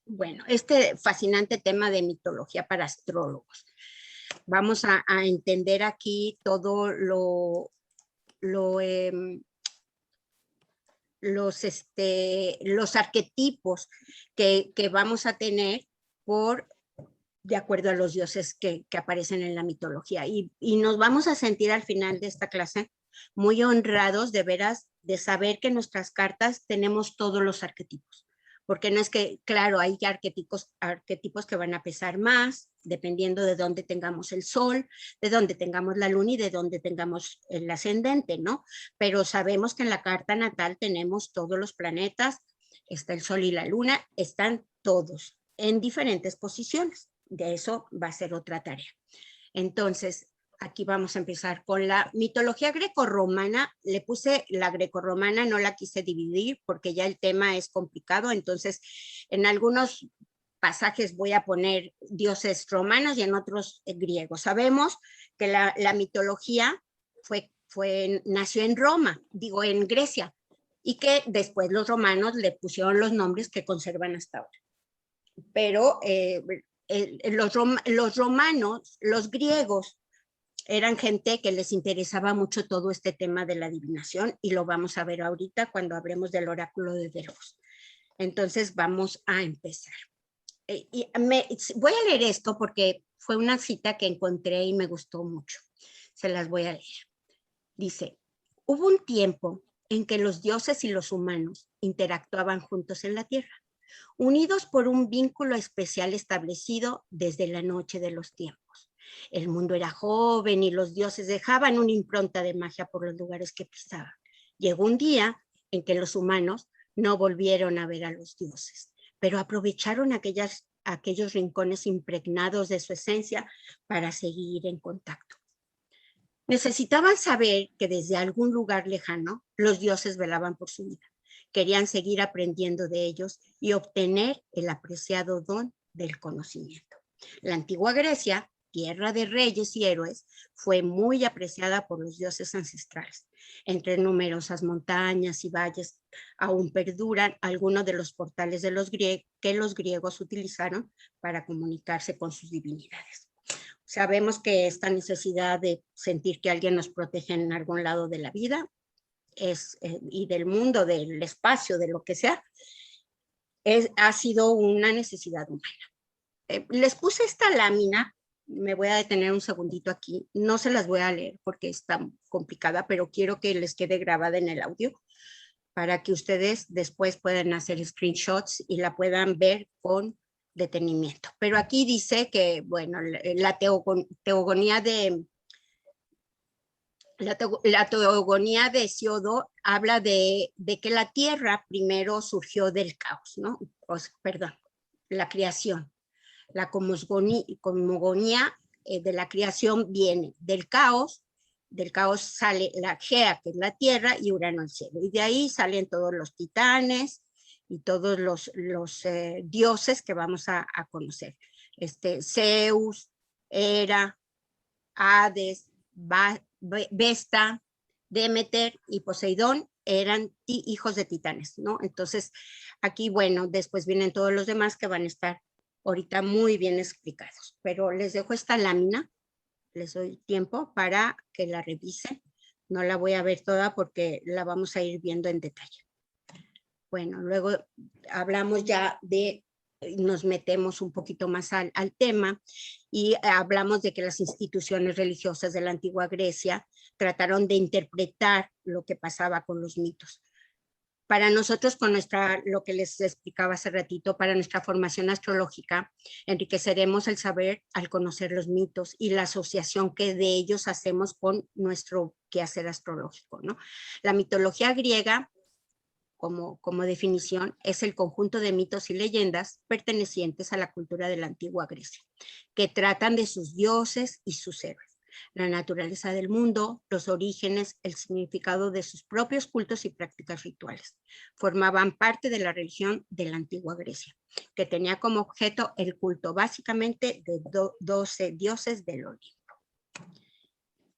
Bueno, este fascinante tema de mitología para astrólogos. Vamos a entender aquí todo lo los arquetipos que vamos a tener de acuerdo a los dioses que aparecen en la mitología. Y nos vamos a sentir al final de esta clase muy honrados de veras de saber que en nuestras cartas tenemos todos los arquetipos. Porque no es que, claro, hay arquetipos que van a pesar más, dependiendo de dónde tengamos el sol, de dónde tengamos la luna y de dónde tengamos el ascendente, ¿no? Pero sabemos que en la carta natal tenemos todos los planetas, está el sol y la luna, están todos en diferentes posiciones. De eso va a ser otra tarea. Entonces, aquí vamos a empezar con la mitología grecorromana. Le puse la grecorromana, no la quise dividir porque ya el tema es complicado. Entonces, en algunos pasajes voy a poner dioses romanos y en otros griegos. Sabemos que la mitología nació en Roma, digo en Grecia, y que después los romanos le pusieron los nombres que conservan hasta ahora. Pero los romanos, los griegos, eran gente que les interesaba mucho todo este tema de la adivinación y lo vamos a ver ahorita cuando hablemos del oráculo de Delfos. Entonces vamos a empezar. Voy a leer esto porque fue una cita que encontré y me gustó mucho. Se las voy a leer. Dice, hubo un tiempo en que los dioses y los humanos interactuaban juntos en la tierra, unidos por un vínculo especial establecido desde la noche de los tiempos. El mundo era joven y los dioses dejaban una impronta de magia por los lugares que pisaban. Llegó un día en que los humanos no volvieron a ver a los dioses, pero aprovecharon aquellos rincones impregnados de su esencia para seguir en contacto. Necesitaban saber que desde algún lugar lejano los dioses velaban por su vida. Querían seguir aprendiendo de ellos y obtener el apreciado don del conocimiento. La antigua Grecia, tierra de reyes y héroes, fue muy apreciada por los dioses ancestrales. Entre numerosas montañas y valles aún perduran algunos de los portales de que los griegos utilizaron para comunicarse con sus divinidades. Sabemos que esta necesidad de sentir que alguien nos protege en algún lado de la vida y del mundo, del espacio, de lo que sea, ha sido una necesidad humana. Les puse esta lámina, me voy a detener un segundito aquí, no se las voy a leer porque está complicada, pero quiero que les quede grabada en el audio para que ustedes después puedan hacer screenshots y la puedan ver con detenimiento. Pero aquí dice que, bueno, la teogonía de Hesíodo habla de que la tierra primero surgió del caos, ¿no? Perdón, la creación. La cosmogonía de la creación viene del caos sale la Gea, que es la tierra, y Urano el cielo. Y de ahí salen todos los titanes y todos los dioses que vamos a conocer. Zeus, Hera, Hades, Vesta, Demeter y Poseidón eran hijos de titanes, ¿no? Entonces, aquí, bueno, después vienen todos los demás que van a estar ahorita muy bien explicados. Pero les dejo esta lámina, les doy tiempo para que la revisen. No la voy a ver toda porque la vamos a ir viendo en detalle. Bueno, luego hablamos ya nos metemos un poquito más al tema y hablamos de que las instituciones religiosas de la antigua Grecia trataron de interpretar lo que pasaba con los mitos. Para nosotros, lo que les explicaba hace ratito, para nuestra formación astrológica, enriqueceremos el saber al conocer los mitos y la asociación que de ellos hacemos con nuestro quehacer astrológico, ¿no? La mitología griega, como definición, es el conjunto de mitos y leyendas pertenecientes a la cultura de la antigua Grecia, que tratan de sus dioses y sus héroes, la naturaleza del mundo, los orígenes, el significado de sus propios cultos y prácticas rituales. Formaban parte de la religión de la antigua Grecia, que tenía como objeto el culto básicamente de 12 dioses del Olimpo.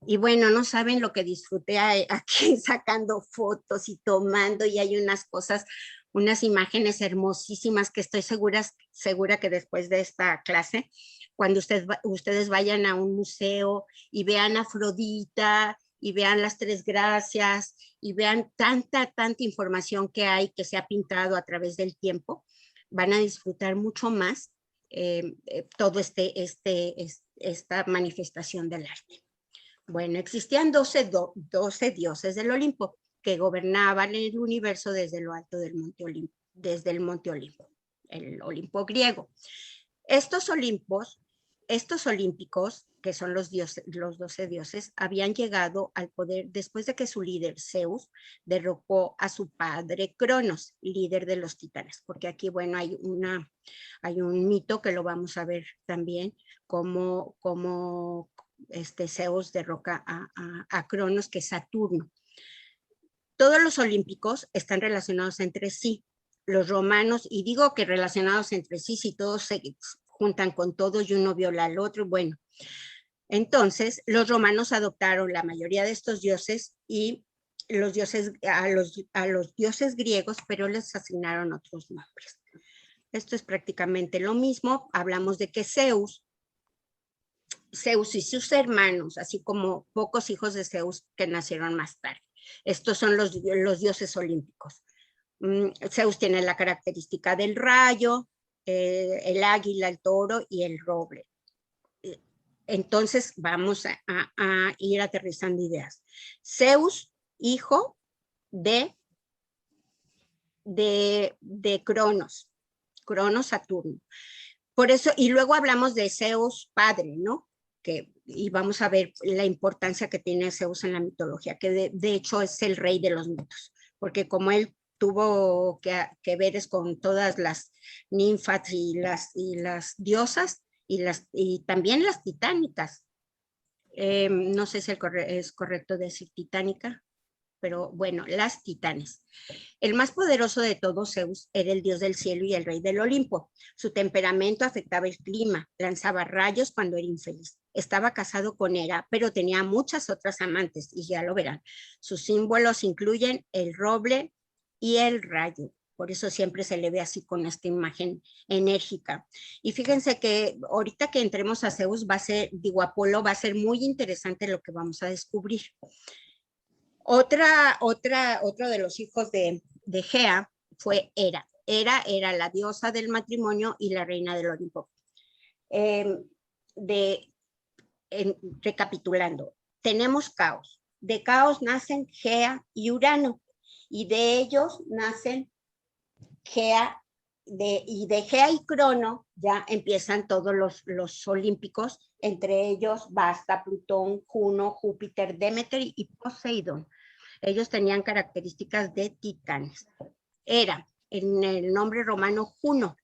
Y bueno, no saben lo que disfruté aquí sacando fotos y tomando, y hay unas cosas, unas imágenes hermosísimas que estoy segura que después de esta clase, cuando ustedes vayan a un museo y vean a Afrodita y vean las tres gracias y vean tanta información que hay que se ha pintado a través del tiempo, van a disfrutar mucho más todo esta manifestación del arte. Bueno, existían 12 dioses del Olimpo que gobernaban el universo desde lo alto del Monte Olimpo, desde el Monte Olimpo, el Olimpo griego. Estos olímpicos, que son los 12 dioses, habían llegado al poder después de que su líder, Zeus, derrocó a su padre Cronos, líder de los titanes, porque aquí, bueno, hay un mito que lo vamos a ver también, como Zeus derroca a Cronos, que es Saturno. Todos los olímpicos están relacionados entre sí. Los romanos, y digo que relacionados entre sí, si todos se juntan con todos y uno viola al otro, bueno. Entonces, los romanos adoptaron la mayoría de estos dioses y a los dioses griegos, pero les asignaron otros nombres. Esto es prácticamente lo mismo. Hablamos de que Zeus y sus hermanos, así como pocos hijos de Zeus que nacieron más tarde. Estos son los dioses olímpicos. Zeus tiene la característica del rayo, el águila, el toro y el roble. Entonces vamos a ir aterrizando ideas. Zeus, hijo de Cronos, Saturno. Por eso, y luego hablamos de Zeus padre, ¿no? Y vamos a ver la importancia que tiene Zeus en la mitología, que de hecho es el rey de los mitos, porque como él tuvo que ver con todas las ninfas y las diosas y también las titánicas. No sé si es correcto decir titánica, pero bueno, las titanes. El más poderoso de todos, Zeus, era el dios del cielo y el rey del Olimpo. Su temperamento afectaba el clima, lanzaba rayos cuando era infeliz. Estaba casado con Hera, pero tenía muchas otras amantes, y ya lo verán. Sus símbolos incluyen el roble y el rayo. Por eso siempre se le ve así con esta imagen enérgica. Y fíjense que ahorita que entremos a Zeus, Apolo, va a ser muy interesante lo que vamos a descubrir. Otro de los hijos de Gea fue Hera. Hera era la diosa del matrimonio y la reina del Olimpo. Recapitulando, tenemos Caos. De Caos nacen Gea y Urano, y de ellos nacen Gea, y de Gea y Crono ya empiezan todos los olímpicos, entre ellos Vesta, Plutón, Juno, Júpiter, Demeter y Poseidón. Ellos tenían características de titanes. Hera, en el nombre romano Juno.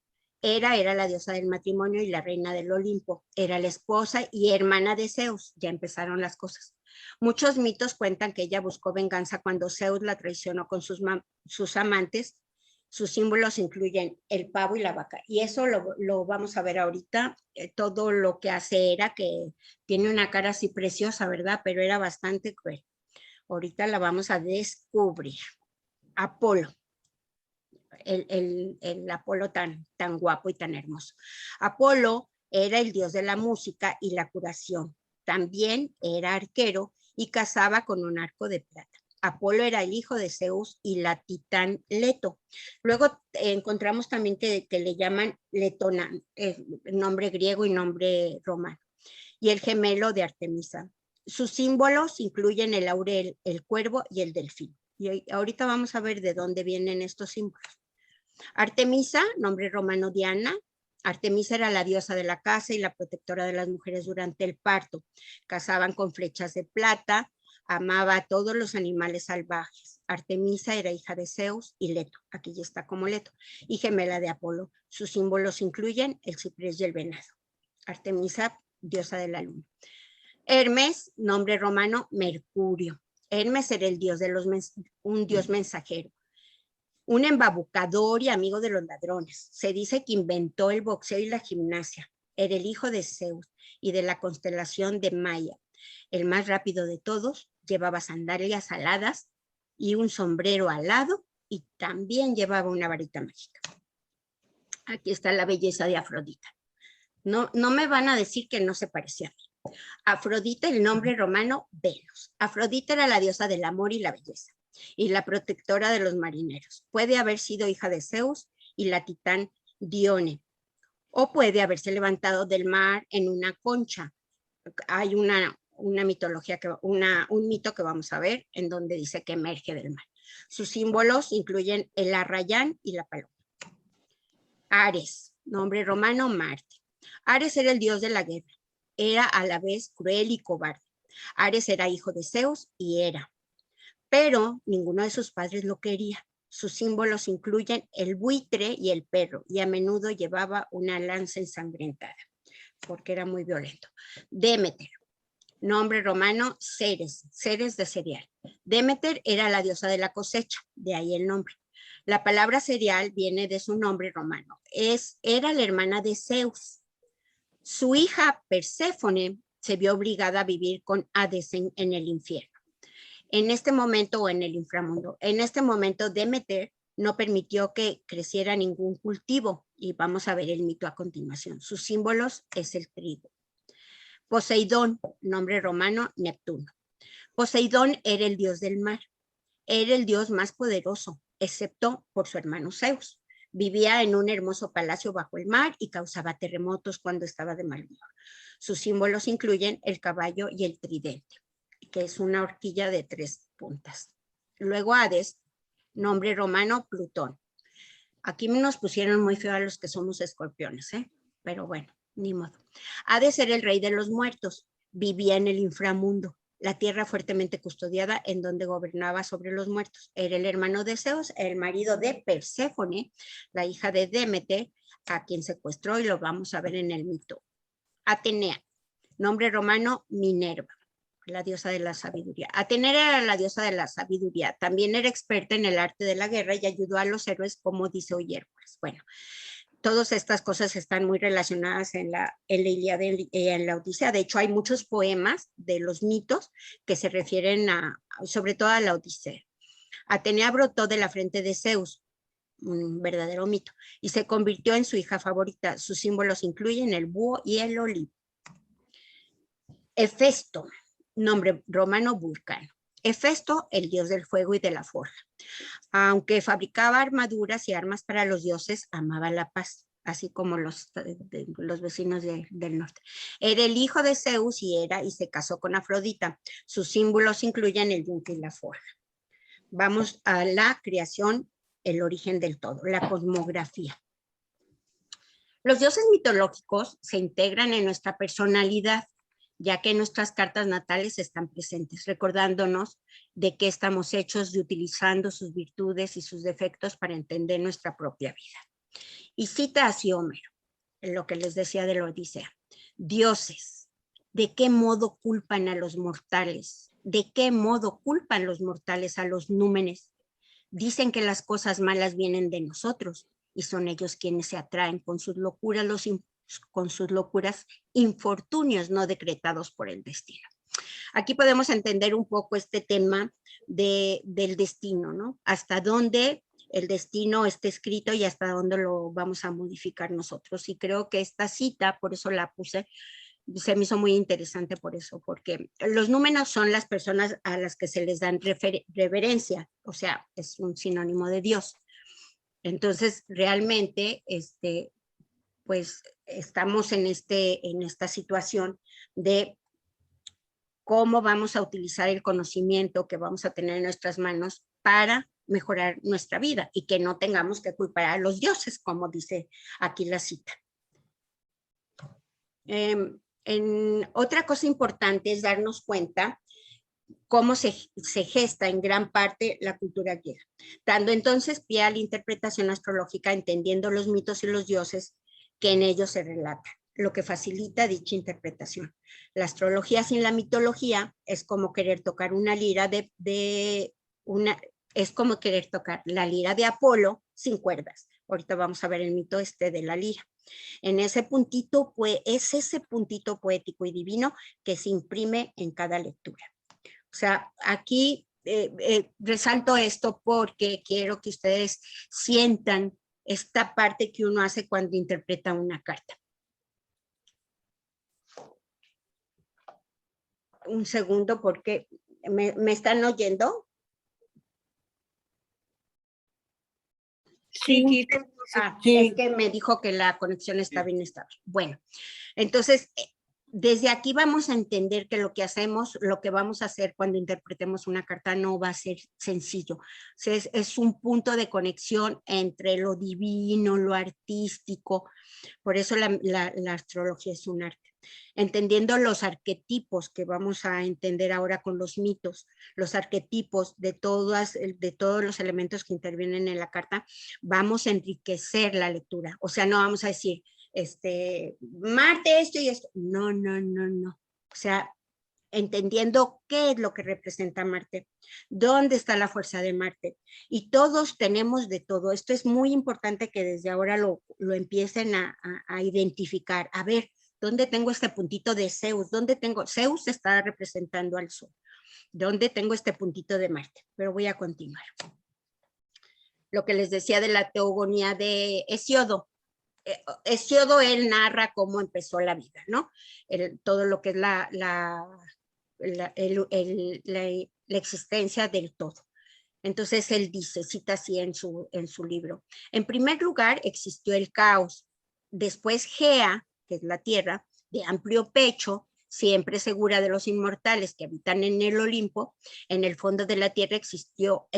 Hera era la diosa del matrimonio y la reina del Olimpo. Era la esposa y hermana de Zeus. Ya empezaron las cosas. Muchos mitos cuentan que ella buscó venganza cuando Zeus la traicionó con sus amantes. Sus símbolos incluyen el pavo y la vaca. Y eso lo vamos a ver ahorita. Todo lo que hace Hera, que tiene una cara así preciosa, ¿verdad? Pero era bastante cruel. Ahorita la vamos a descubrir. Apolo. El Apolo tan guapo y tan hermoso. Apolo era el dios de la música y la curación. También era arquero y cazaba con un arco de plata. Apolo era el hijo de Zeus y la titán Leto. Luego encontramos también que le llaman Letona, nombre griego y nombre romano. Y el gemelo de Artemisa. Sus símbolos incluyen el laurel, el cuervo y el delfín. Y ahorita vamos a ver de dónde vienen estos símbolos. Artemisa, nombre romano Diana. Artemisa era la diosa de la casa y la protectora de las mujeres durante el parto. Cazaban con flechas de plata, amaba a todos los animales salvajes. Artemisa era hija de Zeus y Leto, aquí ya está como Leto, y gemela de Apolo. Sus símbolos incluyen el ciprés y el venado. Artemisa, diosa de la luna. Hermes, nombre romano Mercurio. Hermes era el dios un dios mensajero. Un embabucador y amigo de los ladrones. Se dice que inventó el boxeo y la gimnasia. Era el hijo de Zeus y de la constelación de Maya. El más rápido de todos, llevaba sandalias aladas y un sombrero alado y también llevaba una varita mágica. Aquí está la belleza de Afrodita. No me van a decir que no se parecía a mí. Afrodita, el nombre romano, Venus. Afrodita era la diosa del amor y la belleza, y la protectora de los marineros. Puede haber sido hija de Zeus y la titán Dione, o puede haberse levantado del mar en una concha. Hay una mitología, un mito que vamos a ver en donde dice que emerge del mar. Sus símbolos incluyen el arrayán y la paloma. Ares, nombre romano, Marte. Ares era el dios de la guerra. Era a la vez cruel y cobarde. Ares era hijo de Zeus y Hera, pero ninguno de sus padres lo quería. Sus símbolos incluyen el buitre y el perro, y a menudo llevaba una lanza ensangrentada, porque era muy violento. Demeter, nombre romano, Ceres, Ceres de cereal. Demeter era la diosa de la cosecha, de ahí el nombre. La palabra cereal viene de su nombre romano. Era la hermana de Zeus. Su hija Perséfone se vio obligada a vivir con Hades en el infierno. En este momento, o en el inframundo, en este momento Demeter no permitió que creciera ningún cultivo, y vamos a ver el mito a continuación. Sus símbolos es el trigo. Poseidón, nombre romano, Neptuno. Poseidón era el dios del mar. Era el dios más poderoso, excepto por su hermano Zeus. Vivía en un hermoso palacio bajo el mar y causaba terremotos cuando estaba de mal humor. Sus símbolos incluyen el caballo y el tridente, que es una horquilla de 3 puntas. Luego Hades, nombre romano, Plutón. Aquí nos pusieron muy feo a los que somos escorpiones, pero bueno, ni modo. Hades era el rey de los muertos, vivía en el inframundo, la tierra fuertemente custodiada en donde gobernaba sobre los muertos. Era el hermano de Zeus, el marido de Perséfone, la hija de Demeter, a quien secuestró, y lo vamos a ver en el mito. Atenea, nombre romano, Minerva, la diosa de la sabiduría. Atenea era la diosa de la sabiduría. También era experta en el arte de la guerra y ayudó a los héroes como Odiseo y Hércules. Bueno, todas estas cosas están muy relacionadas en la Ilíada y en la Odisea. De hecho, hay muchos poemas de los mitos que se refieren sobre todo a la Odisea. Atenea brotó de la frente de Zeus, un verdadero mito, y se convirtió en su hija favorita. Sus símbolos incluyen el búho y el olivo. Hefesto, nombre romano, Vulcano. Hefesto, el dios del fuego y de la forja. Aunque fabricaba armaduras y armas para los dioses, amaba la paz, así como los vecinos del norte. Era el hijo de Zeus y se casó con Afrodita. Sus símbolos incluyen el yunque y la forja. Vamos a la creación, el origen del todo, la cosmografía. Los dioses mitológicos se integran en nuestra personalidad, ya que nuestras cartas natales están presentes, recordándonos de qué estamos hechos y utilizando sus virtudes y sus defectos para entender nuestra propia vida. Y cita así Homero, en lo que les decía de la Odisea. Dioses, ¿de qué modo culpan a los mortales? ¿De qué modo culpan los mortales a los númenes? Dicen que las cosas malas vienen de nosotros y son ellos quienes se atraen con sus locuras infortunios no decretados por el destino. Aquí podemos entender un poco este tema del destino, ¿no? Hasta dónde el destino está escrito y hasta dónde lo vamos a modificar nosotros. Y creo que esta cita, por eso la puse, se me hizo muy interesante por eso, porque los números son las personas a las que se les dan reverencia, o sea, es un sinónimo de Dios. Entonces, realmente, pues estamos en esta situación de cómo vamos a utilizar el conocimiento que vamos a tener en nuestras manos para mejorar nuestra vida y que no tengamos que culpar a los dioses, como dice aquí la cita. Otra cosa importante es darnos cuenta cómo se gesta en gran parte la cultura griega, dando entonces pie a la interpretación astrológica, entendiendo los mitos y los dioses que en ellos se relatan, lo que facilita dicha interpretación. La astrología sin la mitología es como querer tocar una lira es como querer tocar la lira de Apolo sin cuerdas. Ahorita vamos a ver el mito de la lira. En ese puntito, pues, es ese puntito poético y divino que se imprime en cada lectura. O sea, aquí resalto esto porque quiero que ustedes sientan esta parte que uno hace cuando interpreta una carta. Un segundo, porque ¿me están oyendo? Sí, sí. Es que me dijo que la conexión estaba inestable. Bueno, entonces, desde aquí vamos a entender que lo que hacemos, lo que vamos a hacer cuando interpretemos una carta no va a ser sencillo. O sea, es un punto de conexión entre lo divino, lo artístico. Por eso la astrología es un arte. Entendiendo los arquetipos que vamos a entender ahora con los mitos, los arquetipos de todos los elementos que intervienen en la carta, vamos a enriquecer la lectura. O sea, no vamos a decir, Marte esto y esto. No. O sea, entendiendo qué es lo que representa Marte, dónde está la fuerza de Marte. Y todos tenemos de todo. Esto es muy importante que desde ahora lo empiecen a identificar. A ver, ¿dónde tengo este puntito de Zeus? ¿Dónde tengo? Zeus está representando al Sol. ¿Dónde tengo este puntito de Marte? Pero voy a continuar. Lo que les decía de la teogonía de Hesiodo. Hesiodo, él narra cómo empezó la vida, ¿no? Todo lo que es la existencia del todo. Entonces él dice, cita así en su libro. En primer lugar existió el caos. Después Gea, que es la tierra, de amplio pecho, siempre segura de los inmortales que habitan en el Olimpo, en el fondo de la tierra existió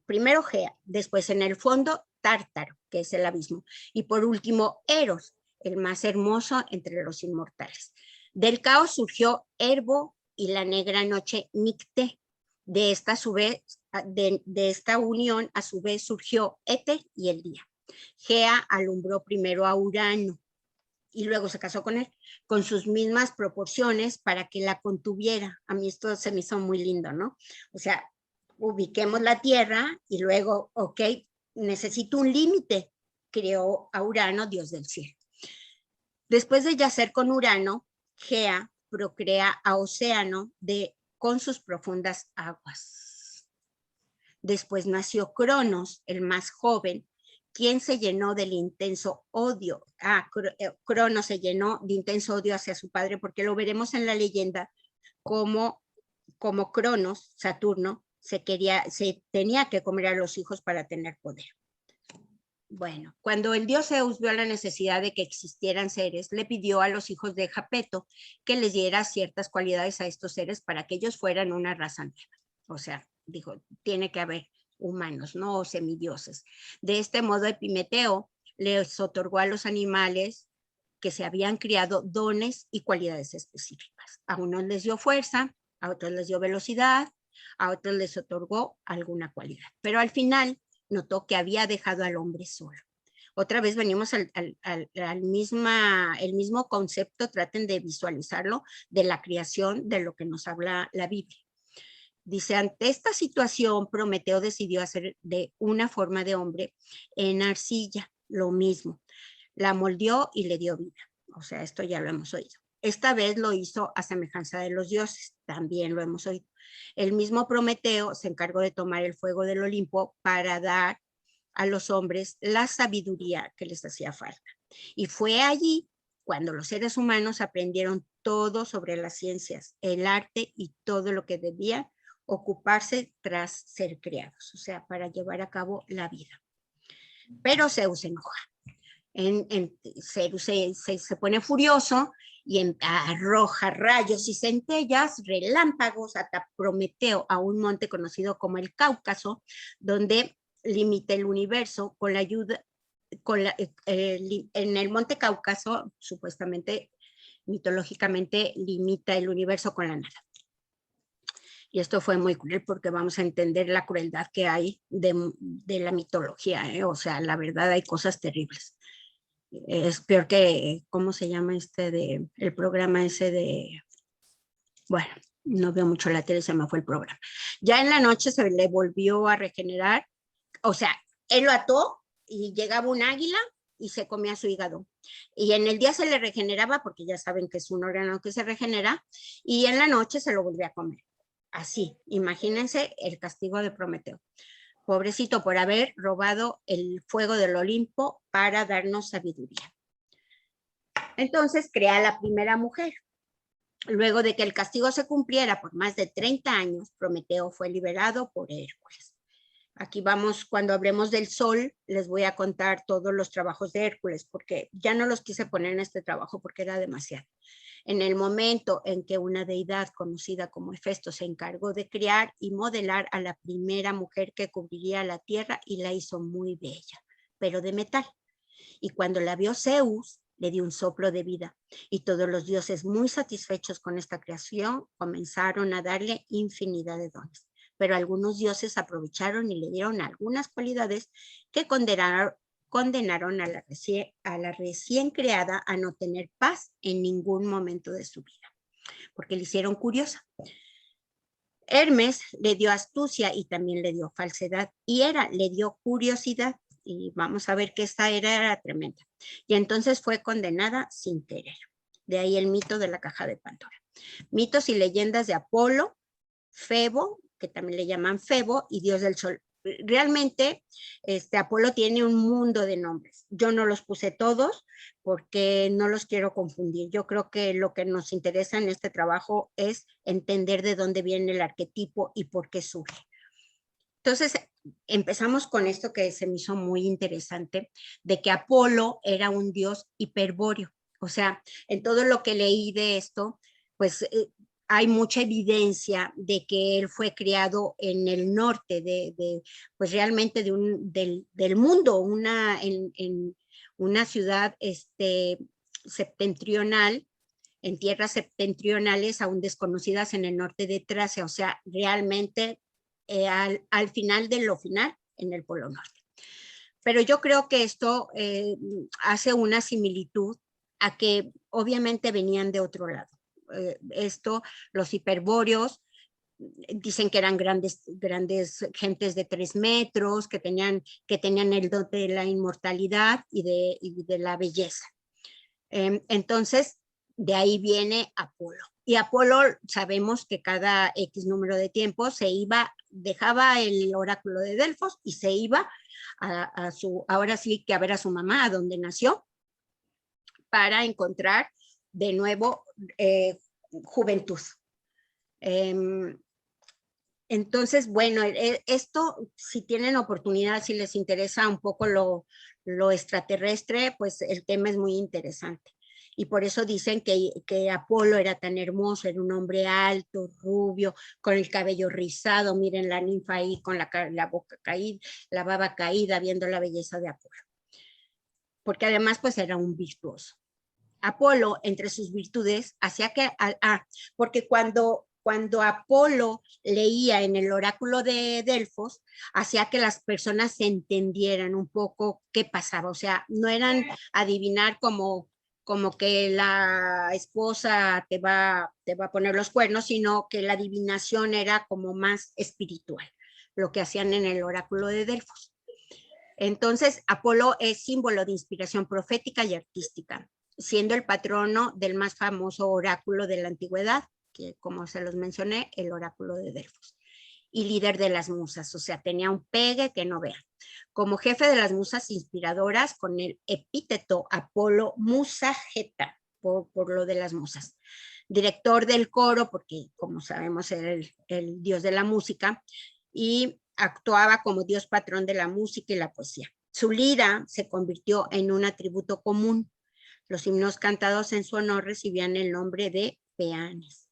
primero Gea, después en el fondo Tártaro, que es el abismo, y por último Eros, el más hermoso entre los inmortales. Del caos surgió Herbo y la negra noche Nicté. De esta, de esta unión, a su vez, surgió Éter y el día. Gea alumbró primero a Urano y luego se casó con él, con sus mismas proporciones para que la contuviera. A mí esto se me hizo muy lindo, ¿no? O sea, ubiquemos la Tierra y luego, ok, necesito un límite. Creó a Urano, dios del cielo. Después de yacer con Urano, Gea procrea a Océano con sus profundas aguas. Después nació Cronos, el más joven, quien se llenó del intenso odio. Cronos se llenó de intenso odio hacia su padre, porque lo veremos en la leyenda como Cronos, Saturno, se tenía que comer a los hijos para tener poder. Bueno, cuando el dios Zeus vio la necesidad de que existieran seres, le pidió a los hijos de Japeto que les diera ciertas cualidades a estos seres para que ellos fueran una raza nueva. O sea, dijo, tiene que haber humanos, no o semidioses. De este modo, Epimeteo les otorgó a los animales que se habían criado dones y cualidades específicas. A unos les dio fuerza, a otros les dio velocidad, a otros les otorgó alguna cualidad. Pero al final notó que había dejado al hombre solo. Otra vez venimos al mismo concepto, traten de visualizarlo, de la creación, de lo que nos habla la Biblia. Dice, ante esta situación, Prometeo decidió hacer de una forma de hombre en arcilla, lo mismo. La moldeó y le dio vida. O sea, esto ya lo hemos oído. Esta vez lo hizo a semejanza de los dioses, también lo hemos oído. El mismo Prometeo se encargó de tomar el fuego del Olimpo para dar a los hombres la sabiduría que les hacía falta. Y fue allí cuando los seres humanos aprendieron todo sobre las ciencias, el arte y todo lo que debían ocuparse tras ser creados, o sea, para llevar a cabo la vida. Pero Zeus se enoja. Zeus se pone furioso y arroja rayos y centellas, relámpagos, hasta Prometeo a un monte conocido como el Cáucaso, donde limita el universo con la ayuda, en el monte Cáucaso, supuestamente, mitológicamente, limita el universo con la nada. Y esto fue muy cruel porque vamos a entender la crueldad que hay de la mitología, ¿eh? O sea, la verdad hay cosas terribles. Es peor que, ¿cómo se llama el programa ese de, bueno, no veo mucho la tele, se me fue el programa. Ya en la noche se le volvió a regenerar, o sea, él lo ató y llegaba un águila y se comía su hígado. Y en el día se le regeneraba, porque ya saben que es un órgano que se regenera, y en la noche se lo volvía a comer. Así, imagínense el castigo de Prometeo. Pobrecito por haber robado el fuego del Olimpo para darnos sabiduría. Entonces crea la primera mujer. Luego de que el castigo se cumpliera por más de 30 años, Prometeo fue liberado por Hércules. Aquí vamos, cuando hablemos del sol, les voy a contar todos los trabajos de Hércules, porque ya no los quise poner en este trabajo porque era demasiado. En el momento en que una deidad conocida como Hefesto se encargó de crear y modelar a la primera mujer que cubriría la tierra y la hizo muy bella, pero de metal. Y cuando la vio Zeus, le dio un soplo de vida. Y todos los dioses, muy satisfechos con esta creación, comenzaron a darle infinidad de dones. Pero algunos dioses aprovecharon y le dieron algunas cualidades que condenaron a la recién creada a no tener paz en ningún momento de su vida, porque le hicieron curiosa. Hermes le dio astucia y también le dio falsedad, y Hera le dio curiosidad, y vamos a ver que esta era tremenda. Y entonces fue condenada sin querer. De ahí el mito de la caja de Pandora. Mitos y leyendas de Apolo, Febo, que también le llaman Febo, y Dios del Sol. Realmente, Apolo tiene un mundo de nombres. Yo no los puse todos porque no los quiero confundir. Yo creo que lo que nos interesa en este trabajo es entender de dónde viene el arquetipo y por qué surge. Entonces, empezamos con esto que se me hizo muy interesante, de que Apolo era un dios hiperbóreo. O sea, en todo lo que leí de esto, pues hay mucha evidencia de que él fue criado en el norte pues realmente del mundo, en una ciudad septentrional, en tierras septentrionales aún desconocidas en el norte de Tracia. O sea, realmente al final de lo final en el Polo Norte. Pero yo creo que esto hace una similitud a que obviamente venían de otro lado. Los hiperbóreos dicen que eran grandes gentes de 3 metros, que tenían el dote de la inmortalidad y de la belleza. Entonces, de ahí viene Apolo. Y Apolo, sabemos que cada X número de tiempo dejaba el oráculo de Delfos y se iba ahora sí que a ver a su mamá, a donde nació, para encontrar de nuevo juventud. Entonces, bueno, esto, si tienen oportunidad, si les interesa un poco lo extraterrestre, pues el tema es muy interesante. Y por eso dicen que Apolo era tan hermoso, era un hombre alto, rubio, con el cabello rizado. Miren la ninfa ahí con la boca caída, la baba caída, viendo la belleza de Apolo. Porque además, pues era un virtuoso. Apolo, entre sus virtudes, hacía que, porque cuando Apolo leía en el oráculo de Delfos, hacía que las personas se entendieran un poco qué pasaba. O sea, no eran adivinar como que la esposa te va a poner los cuernos, sino que la adivinación era como más espiritual, lo que hacían en el oráculo de Delfos. Entonces, Apolo es símbolo de inspiración profética y artística, siendo el patrono del más famoso oráculo de la antigüedad, que como se los mencioné, el oráculo de Delfos, y líder de las musas. O sea, tenía un pegue que no vean. Como jefe de las musas inspiradoras, con el epíteto Apolo Musageta, por lo de las musas. Director del coro, porque como sabemos era el dios de la música, y actuaba como dios patrón de la música y la poesía. Su lira se convirtió en un atributo común. Los himnos cantados en su honor recibían el nombre de peanes.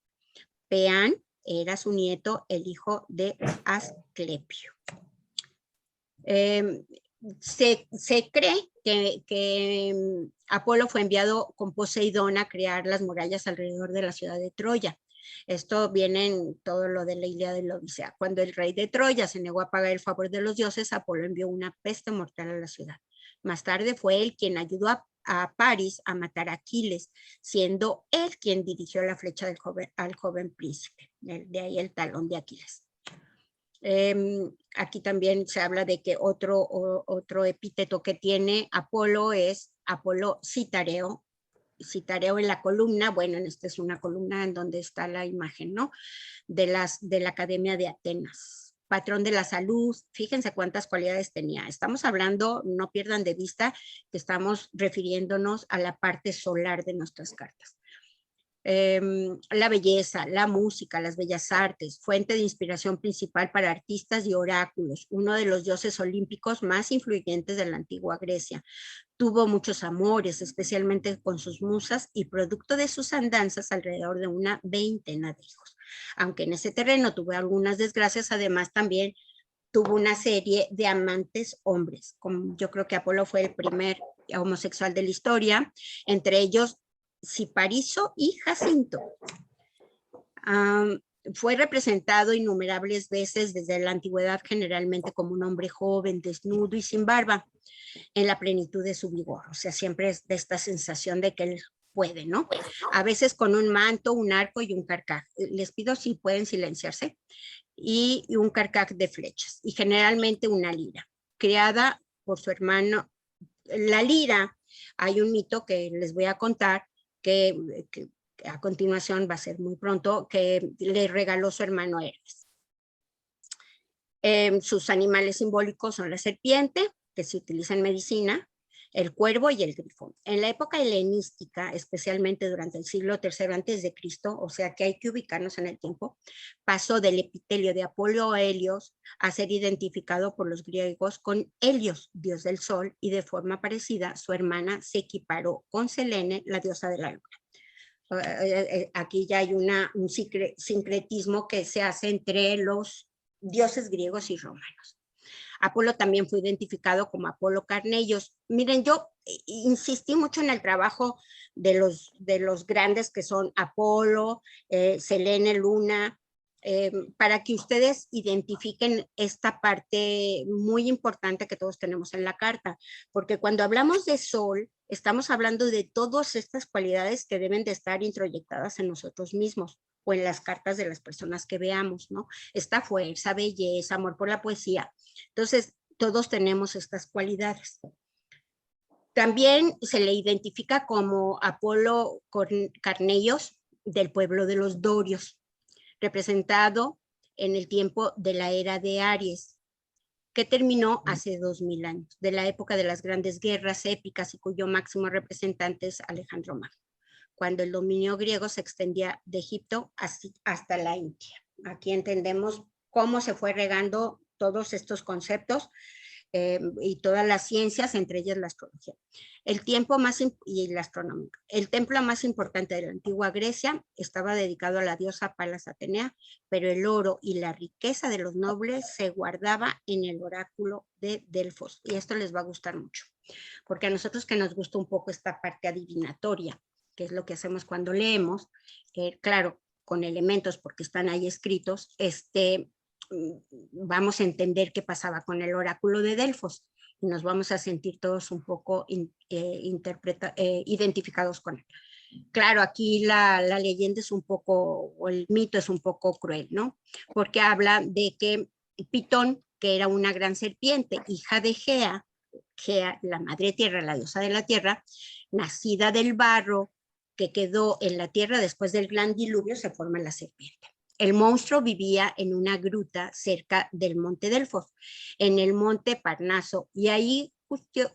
Peán era su nieto, el hijo de Asclepio. Se cree que Apolo fue enviado con Poseidón a crear las murallas alrededor de la ciudad de Troya. Esto viene en todo lo de la Ilíada y la Odisea. Cuando el rey de Troya se negó a pagar el favor de los dioses, Apolo envió una peste mortal a la ciudad. Más tarde fue él quien ayudó a París a matar a Aquiles, siendo él quien dirigió la flecha al joven príncipe. De ahí el talón de Aquiles. Aquí también se habla de que otro epíteto que tiene Apolo es Apolo Citareo, citaré en la columna, bueno, en esta es una columna en donde está la imagen, ¿no? De la Academia de Atenas. Patrón de la salud, fíjense cuántas cualidades tenía. Estamos hablando, no pierdan de vista, que estamos refiriéndonos a la parte solar de nuestras cartas. La belleza, la música, las bellas artes, fuente de inspiración principal para artistas y oráculos, uno de los dioses olímpicos más influyentes de la antigua Grecia. Tuvo muchos amores, especialmente con sus musas, y producto de sus andanzas alrededor de una veintena de hijos. Aunque en ese terreno tuvo algunas desgracias, además también tuvo una serie de amantes hombres. Como yo creo que Apolo fue el primer homosexual de la historia, entre ellos Cipariso y Jacinto. Fue representado innumerables veces desde la antigüedad generalmente como un hombre joven, desnudo y sin barba, en la plenitud de su vigor. O sea, siempre es de esta sensación de que él puede, ¿no? A veces con un manto, un arco y un carcaj. Les pido si pueden silenciarse. Y un carcaj de flechas. Y generalmente una lira, creada por su hermano. La lira, hay un mito que les voy a contar que a continuación va a ser muy pronto, que le regaló su hermano Hermes. Sus animales simbólicos son la serpiente, que se utiliza en medicina, el cuervo y el grifo. En la época helenística, especialmente durante el siglo III antes de Cristo, o sea que hay que ubicarnos en el tiempo, pasó del epitelio de Apolo a Helios a ser identificado por los griegos con Helios, dios del sol, y de forma parecida su hermana se equiparó con Selene, la diosa de la luna. Aquí ya hay un sincretismo que se hace entre los dioses griegos y romanos. Apolo también fue identificado como Apolo Carnellos. Miren, yo insistí mucho en el trabajo de los grandes que son Apolo, Selene, Luna, para que ustedes identifiquen esta parte muy importante que todos tenemos en la carta, porque cuando hablamos de sol, estamos hablando de todas estas cualidades que deben de estar introyectadas en nosotros mismos o en las cartas de las personas que veamos, ¿no? Esta fuerza, belleza, amor por la poesía. Entonces, todos tenemos estas cualidades. También se le identifica como Apolo Carnellos del pueblo de los Dorios, representado en el tiempo de la era de Aries, que terminó hace 2000 años, de la época de las grandes guerras épicas y cuyo máximo representante es Alejandro Magno, cuando el dominio griego se extendía de Egipto hasta la India. Aquí entendemos cómo se fue regando todos estos conceptos y todas las ciencias, entre ellas la astrología. Y la astronomía. El templo más importante de la antigua Grecia estaba dedicado a la diosa Palas Atenea, pero el oro y la riqueza de los nobles se guardaba en el oráculo de Delfos. Y esto les va a gustar mucho, porque a nosotros que nos gusta un poco esta parte adivinatoria, que es lo que hacemos cuando leemos, claro, con elementos porque están ahí escritos, vamos a entender qué pasaba con el oráculo de Delfos y nos vamos a sentir todos un poco identificados con él. Claro, aquí la leyenda es un poco, o el mito es un poco cruel, ¿no? Porque habla de que Pitón, que era una gran serpiente, hija de Gea, la madre tierra, la diosa de la tierra, nacida del barro que quedó en la tierra después del gran diluvio, se forma la serpiente. El monstruo vivía en una gruta cerca del monte Delfos, en el monte Parnaso, y ahí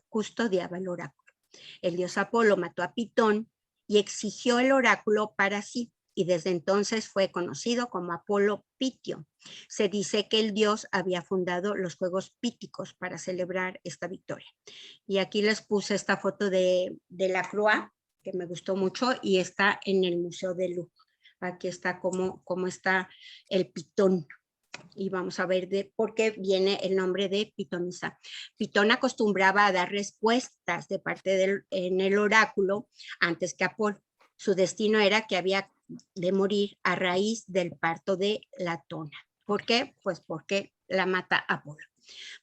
custodiaba el oráculo. El dios Apolo mató a Pitón y exigió el oráculo para sí, y desde entonces fue conocido como Apolo Pitio. Se dice que el dios había fundado los Juegos Píticos para celebrar esta victoria. Y aquí les puse esta foto de la Croix, que me gustó mucho, y está en el Museo de Louvre. Aquí está cómo está el pitón. Y vamos a ver de por qué viene el nombre de pitonisa. Pitón acostumbraba a dar respuestas de parte en el oráculo antes que Apolo. Su destino era que había de morir a raíz del parto de Latona. ¿Por qué? Pues porque la mata Apolo.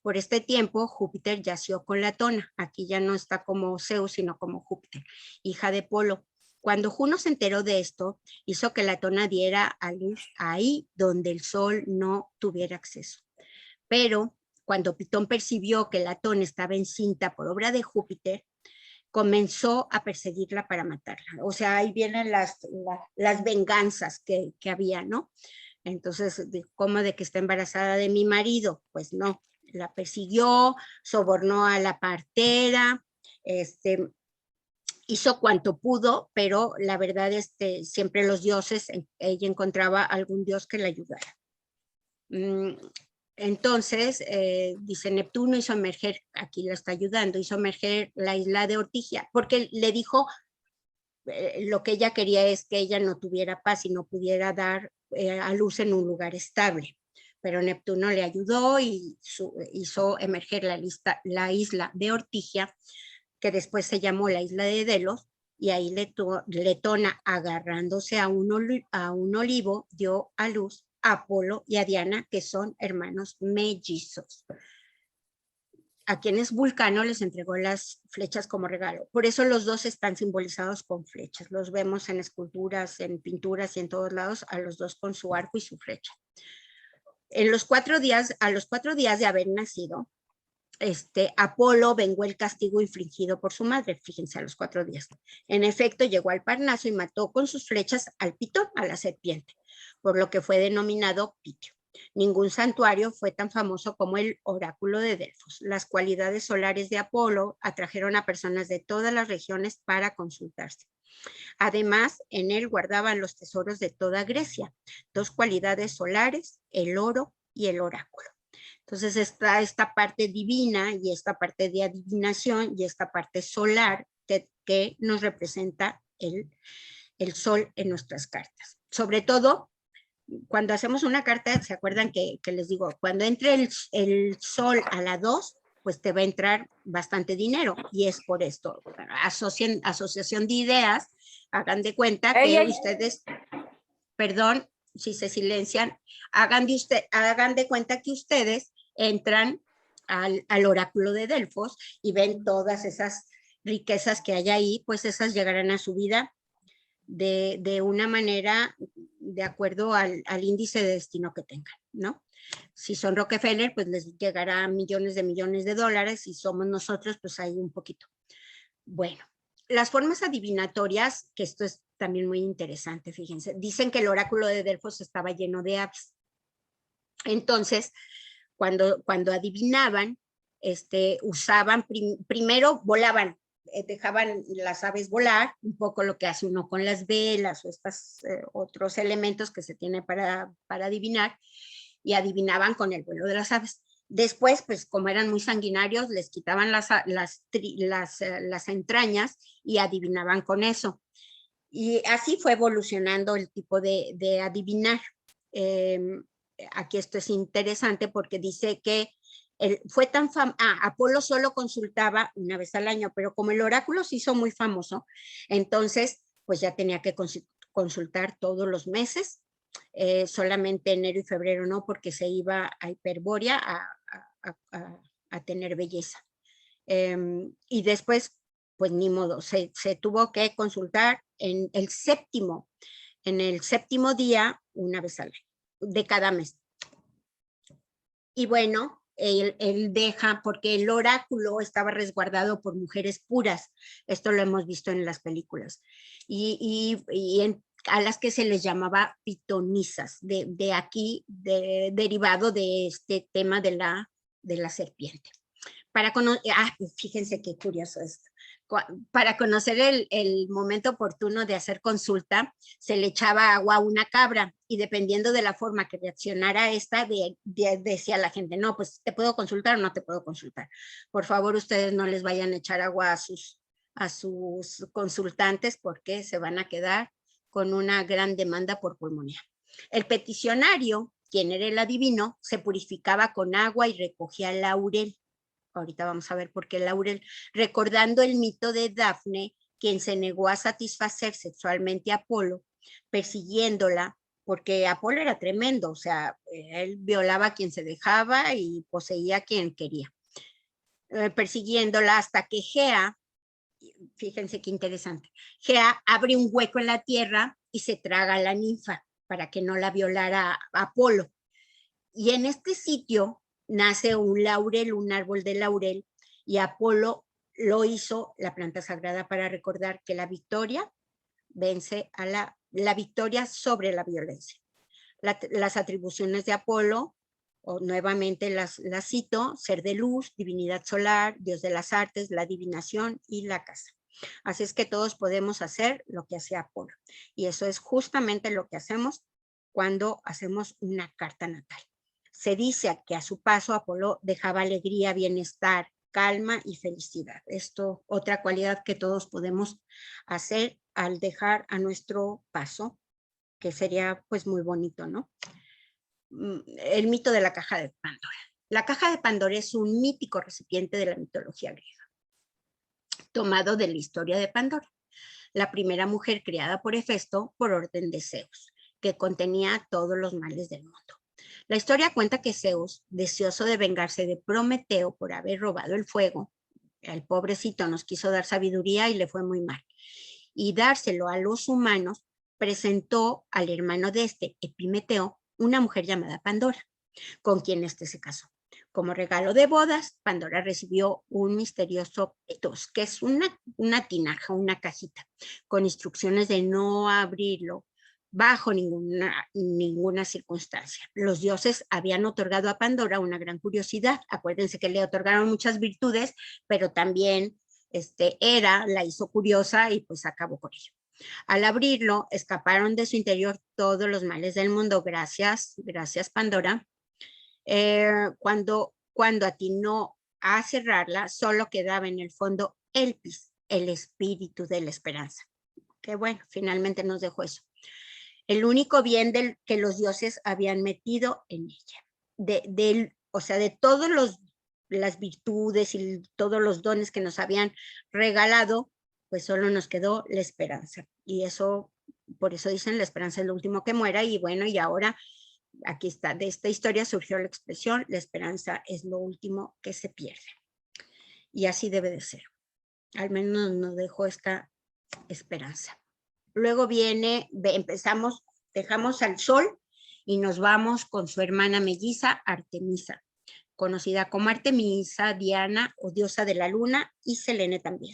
Por este tiempo, Júpiter yació con Latona. Aquí ya no está como Zeus, sino como Júpiter, hija de Apolo. Cuando Juno se enteró de esto, hizo que Latona diera a luz ahí donde el sol no tuviera acceso. Pero cuando Pitón percibió que Latona estaba encinta por obra de Júpiter, comenzó a perseguirla para matarla. O sea, ahí vienen las venganzas que había, ¿no? Entonces, ¿cómo de que está embarazada de mi marido? Pues no, la persiguió, sobornó a la partera, hizo cuanto pudo, pero la verdad, siempre los dioses, ella encontraba algún dios que la ayudara. Entonces, dice, Neptuno hizo emerger, aquí la está ayudando, hizo emerger la isla de Ortigia, porque le dijo, lo que ella quería es que ella no tuviera paz y no pudiera dar a luz en un lugar estable. Pero Neptuno le ayudó y hizo emerger la isla de Ortigia, que después se llamó la isla de Delos, y ahí Letona, agarrándose a un olivo, dio a luz a Apolo y a Diana, que son hermanos mellizos, a quienes Vulcano les entregó las flechas como regalo. Por eso los dos están simbolizados con flechas. Los vemos en esculturas, en pinturas y en todos lados, a los dos con su arco y su flecha. A los 4 días de haber nacido, Apolo vengó el castigo infligido por su madre, fíjense, a los 4 días. En efecto, llegó al Parnaso y mató con sus flechas al pitón, a la serpiente, por lo que fue denominado Pitio. Ningún santuario fue tan famoso como el oráculo de Delfos. Las cualidades solares de Apolo atrajeron a personas de todas las regiones para consultarse. Además, en él guardaban los tesoros de toda Grecia, 2 cualidades solares, el oro y el oráculo. Entonces está esta parte divina y esta parte de adivinación y esta parte solar que nos representa el sol en nuestras cartas. Sobre todo, cuando hacemos una carta, ¿se acuerdan que les digo? Cuando entre el sol a la 2, pues te va a entrar bastante dinero, y es por esto. Asociación de ideas, hagan de cuenta que ustedes, perdón si se silencian, hagan de cuenta que ustedes entran al oráculo de Delfos y ven todas esas riquezas que hay ahí, pues esas llegarán a su vida de una manera de acuerdo al índice de destino que tengan, ¿no? Si son Rockefeller, pues les llegará millones de dólares, si somos nosotros, pues ahí un poquito. Bueno, las formas adivinatorias, que esto es también muy interesante, fíjense, dicen que el oráculo de Delfos estaba lleno de aves. Entonces, cuando adivinaban, usaban, primero volaban, dejaban las aves volar, un poco lo que hace uno con las velas o estos otros elementos que se tiene para adivinar, y adivinaban con el vuelo de las aves. Después, pues como eran muy sanguinarios, les quitaban las entrañas y adivinaban con eso. Y así fue evolucionando el tipo de adivinar. Aquí esto es interesante porque dice que fue tan Apolo solo consultaba una vez al año, pero como el oráculo se hizo muy famoso, entonces pues ya tenía que consultar todos los meses, solamente enero y febrero no, porque se iba a Hiperbórea a tener belleza. Y después, pues ni modo, se tuvo que consultar en el séptimo día, una vez al año, de cada mes. Y bueno, él deja, porque el oráculo estaba resguardado por mujeres puras, esto lo hemos visto en las películas, a las que se les llamaba pitonisas, de aquí, derivado de este tema de la serpiente. Fíjense qué curioso esto. Para conocer el momento oportuno de hacer consulta, se le echaba agua a una cabra y dependiendo de la forma que reaccionara esta, decía la gente, no, pues te puedo consultar o no te puedo consultar. Por favor, ustedes no les vayan a echar agua a sus consultantes porque se van a quedar con una gran demanda por pulmonía. El peticionario, quien era el adivino, se purificaba con agua y recogía laurel. Ahorita vamos a ver por qué laurel, recordando el mito de Dafne, quien se negó a satisfacer sexualmente a Apolo, persiguiéndola, porque Apolo era tremendo, o sea, él violaba a quien se dejaba y poseía a quien quería, persiguiéndola hasta que Gea, fíjense qué interesante, Gea abre un hueco en la tierra y se traga a la ninfa para que no la violara a Apolo. Y en este sitio nace un laurel, un árbol de laurel, y Apolo lo hizo la planta sagrada para recordar que la victoria vence a la victoria sobre la violencia. Las atribuciones de Apolo, o nuevamente las cito: ser de luz, divinidad solar, dios de las artes, la adivinación y la casa. Así es que todos podemos hacer lo que hacía Apolo. Y eso es justamente lo que hacemos cuando hacemos una carta natal. Se dice que a su paso Apolo dejaba alegría, bienestar, calma y felicidad. Esto, otra cualidad que todos podemos hacer al dejar a nuestro paso, que sería pues muy bonito, ¿no? El mito de la caja de Pandora. La caja de Pandora es un mítico recipiente de la mitología griega, tomado de la historia de Pandora, la primera mujer creada por Hefesto por orden de Zeus, que contenía todos los males del mundo. La historia cuenta que Zeus, deseoso de vengarse de Prometeo por haber robado el fuego, el pobrecito nos quiso dar sabiduría y le fue muy mal, y dárselo a los humanos, presentó al hermano de este, Epimeteo, una mujer llamada Pandora, con quien este se casó. Como regalo de bodas, Pandora recibió un misterioso petos, que es una tinaja, una cajita, con instrucciones de no abrirlo bajo ninguna circunstancia. Los dioses habían otorgado a Pandora una gran curiosidad. Acuérdense que le otorgaron muchas virtudes, pero también la hizo curiosa y pues acabó con ello. Al abrirlo, escaparon de su interior todos los males del mundo. Gracias Pandora. Cuando atinó a cerrarla, solo quedaba en el fondo Elpis, el espíritu de la esperanza. Que bueno, finalmente nos dejó eso. El único bien que los dioses habían metido en ella. O sea, de todas las virtudes y todos los dones que nos habían regalado, pues solo nos quedó la esperanza. Y eso, por eso dicen, la esperanza es lo último que muera. Y bueno, y ahora aquí está, de esta historia surgió la expresión: la esperanza es lo último que se pierde. Y así debe de ser. Al menos nos dejó esta esperanza. Luego dejamos al sol y nos vamos con su hermana melliza, Artemisa, conocida como Artemisa, Diana o diosa de la luna, y Selene también.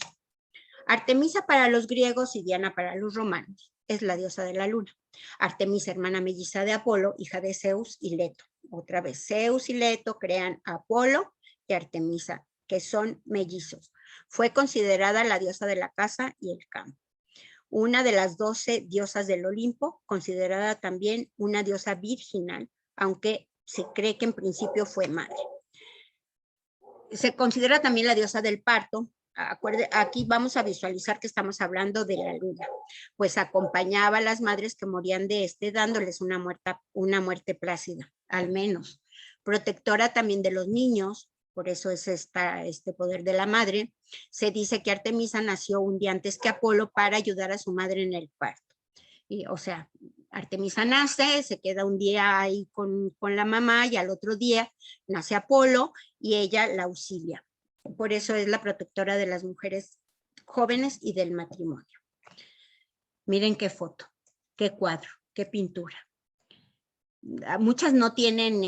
Artemisa para los griegos y Diana para los romanos es la diosa de la luna. Artemisa, hermana melliza de Apolo, hija de Zeus y Leto. Otra vez, Zeus y Leto crean a Apolo y Artemisa, que son mellizos. Fue considerada la diosa de la casa y el campo. Una de las 12 diosas del Olimpo, considerada también una diosa virginal, aunque se cree que en principio fue madre. Se considera también la diosa del parto. Aquí vamos a visualizar que estamos hablando de la luna, pues acompañaba a las madres que morían de dándoles una muerte plácida, al menos. Protectora también de los niños, por eso es este poder de la madre. Se dice que Artemisa nació un día antes que Apolo para ayudar a su madre en el parto. O sea, Artemisa nace, se queda un día ahí con la mamá y al otro día nace Apolo y ella la auxilia. Por eso es la protectora de las mujeres jóvenes y del matrimonio. Miren qué foto, qué cuadro, qué pintura. Muchas no tienen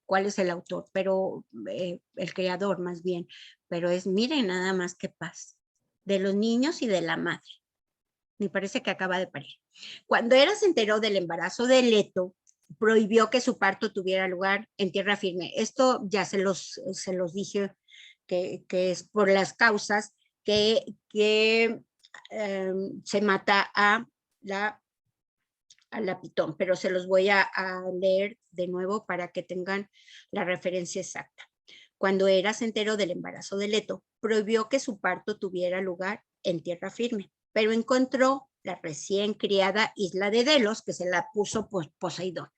cuál es el autor, pero el creador más bien, pero miren nada más qué paz, de los niños y de la madre. Me parece que acaba de parir. Cuando Hera se enteró del embarazo de Leto, prohibió que su parto tuviera lugar en tierra firme. Esto ya se los dije, que es por las causas que se mata a la Pitón, pero se los voy a leer de nuevo para que tengan la referencia exacta. Cuando Hera se enteró del embarazo de Leto, prohibió que su parto tuviera lugar en tierra firme, pero encontró la recién criada isla de Delos, que se la puso Poseidón,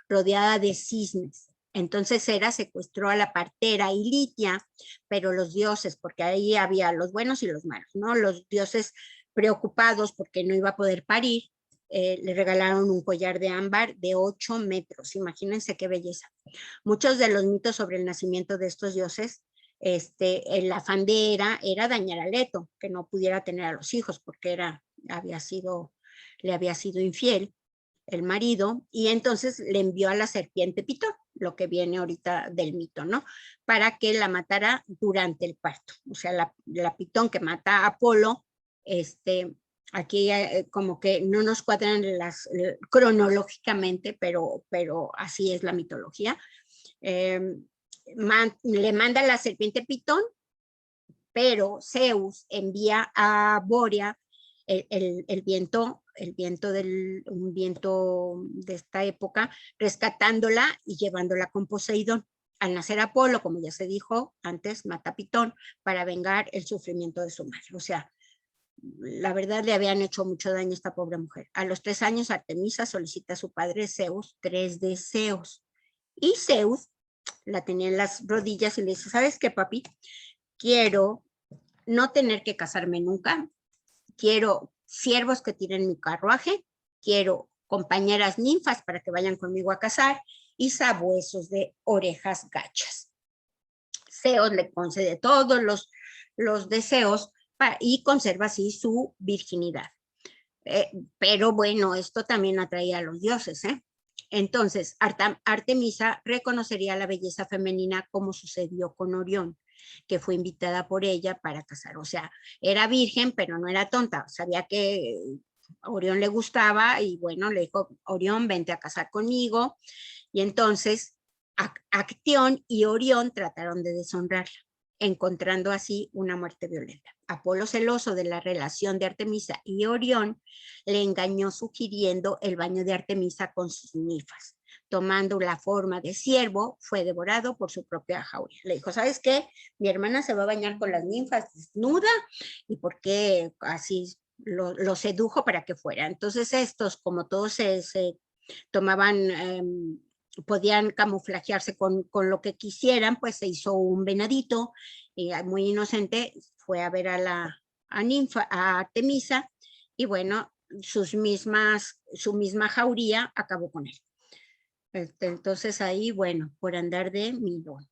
rodeada de cisnes. Entonces Hera secuestró a la partera y Litia, pero los dioses, porque ahí había los buenos y los malos, ¿no? Los dioses preocupados porque no iba a poder parir, le regalaron un collar de ámbar de 8 metros. Imagínense qué belleza. Muchos de los mitos sobre el nacimiento de estos dioses, el afán de Hera era dañar a Leto, que no pudiera tener a los hijos porque le había sido infiel el marido, y entonces le envió a la serpiente Pitón. lo que viene ahorita del mito, ¿no? Para que la matara durante el parto. O sea, la Pitón que mata a Apolo, aquí como que no nos cuadran cronológicamente, pero así es la mitología. Le manda la serpiente Pitón, pero Zeus envía a Borea el viento un viento de esta época, rescatándola y llevándola con Poseidón. Al nacer Apolo, como ya se dijo antes, mata a Pitón para vengar el sufrimiento de su madre. O sea, la verdad le habían hecho mucho daño a esta pobre mujer. A los 3 años, Artemisa solicita a su padre Zeus 3 deseos. Y Zeus la tenía en las rodillas y le dice, ¿sabes qué, papi? Quiero no tener que casarme nunca, quiero siervos que tiren mi carruaje, quiero compañeras ninfas para que vayan conmigo a cazar y sabuesos de orejas gachas. Zeus le concede todos los deseos y conserva así su virginidad. Pero bueno, esto también atraía a los dioses, ¿eh? Entonces, Artemisa reconocería la belleza femenina como sucedió con Orión, que fue invitada por ella para casar. O sea, era virgen, pero no era tonta. Sabía que Orión le gustaba y bueno, le dijo, Orión, vente a casar conmigo. Y entonces, Actión y Orión trataron de deshonrarla, encontrando así una muerte violenta. Apolo, celoso de la relación de Artemisa y Orión, le engañó sugiriendo el baño de Artemisa con sus ninfas. Tomando la forma de ciervo, fue devorado por su propia jauría. Le dijo, ¿sabes qué? Mi hermana se va a bañar con las ninfas desnuda y por qué así lo sedujo para que fuera. Entonces estos, como todos se tomaban, podían camuflajearse con lo que quisieran, pues se hizo un venadito y muy inocente fue a ver a Artemisa y bueno, su misma jauría acabó con él. Entonces ahí, bueno, por andar de milón,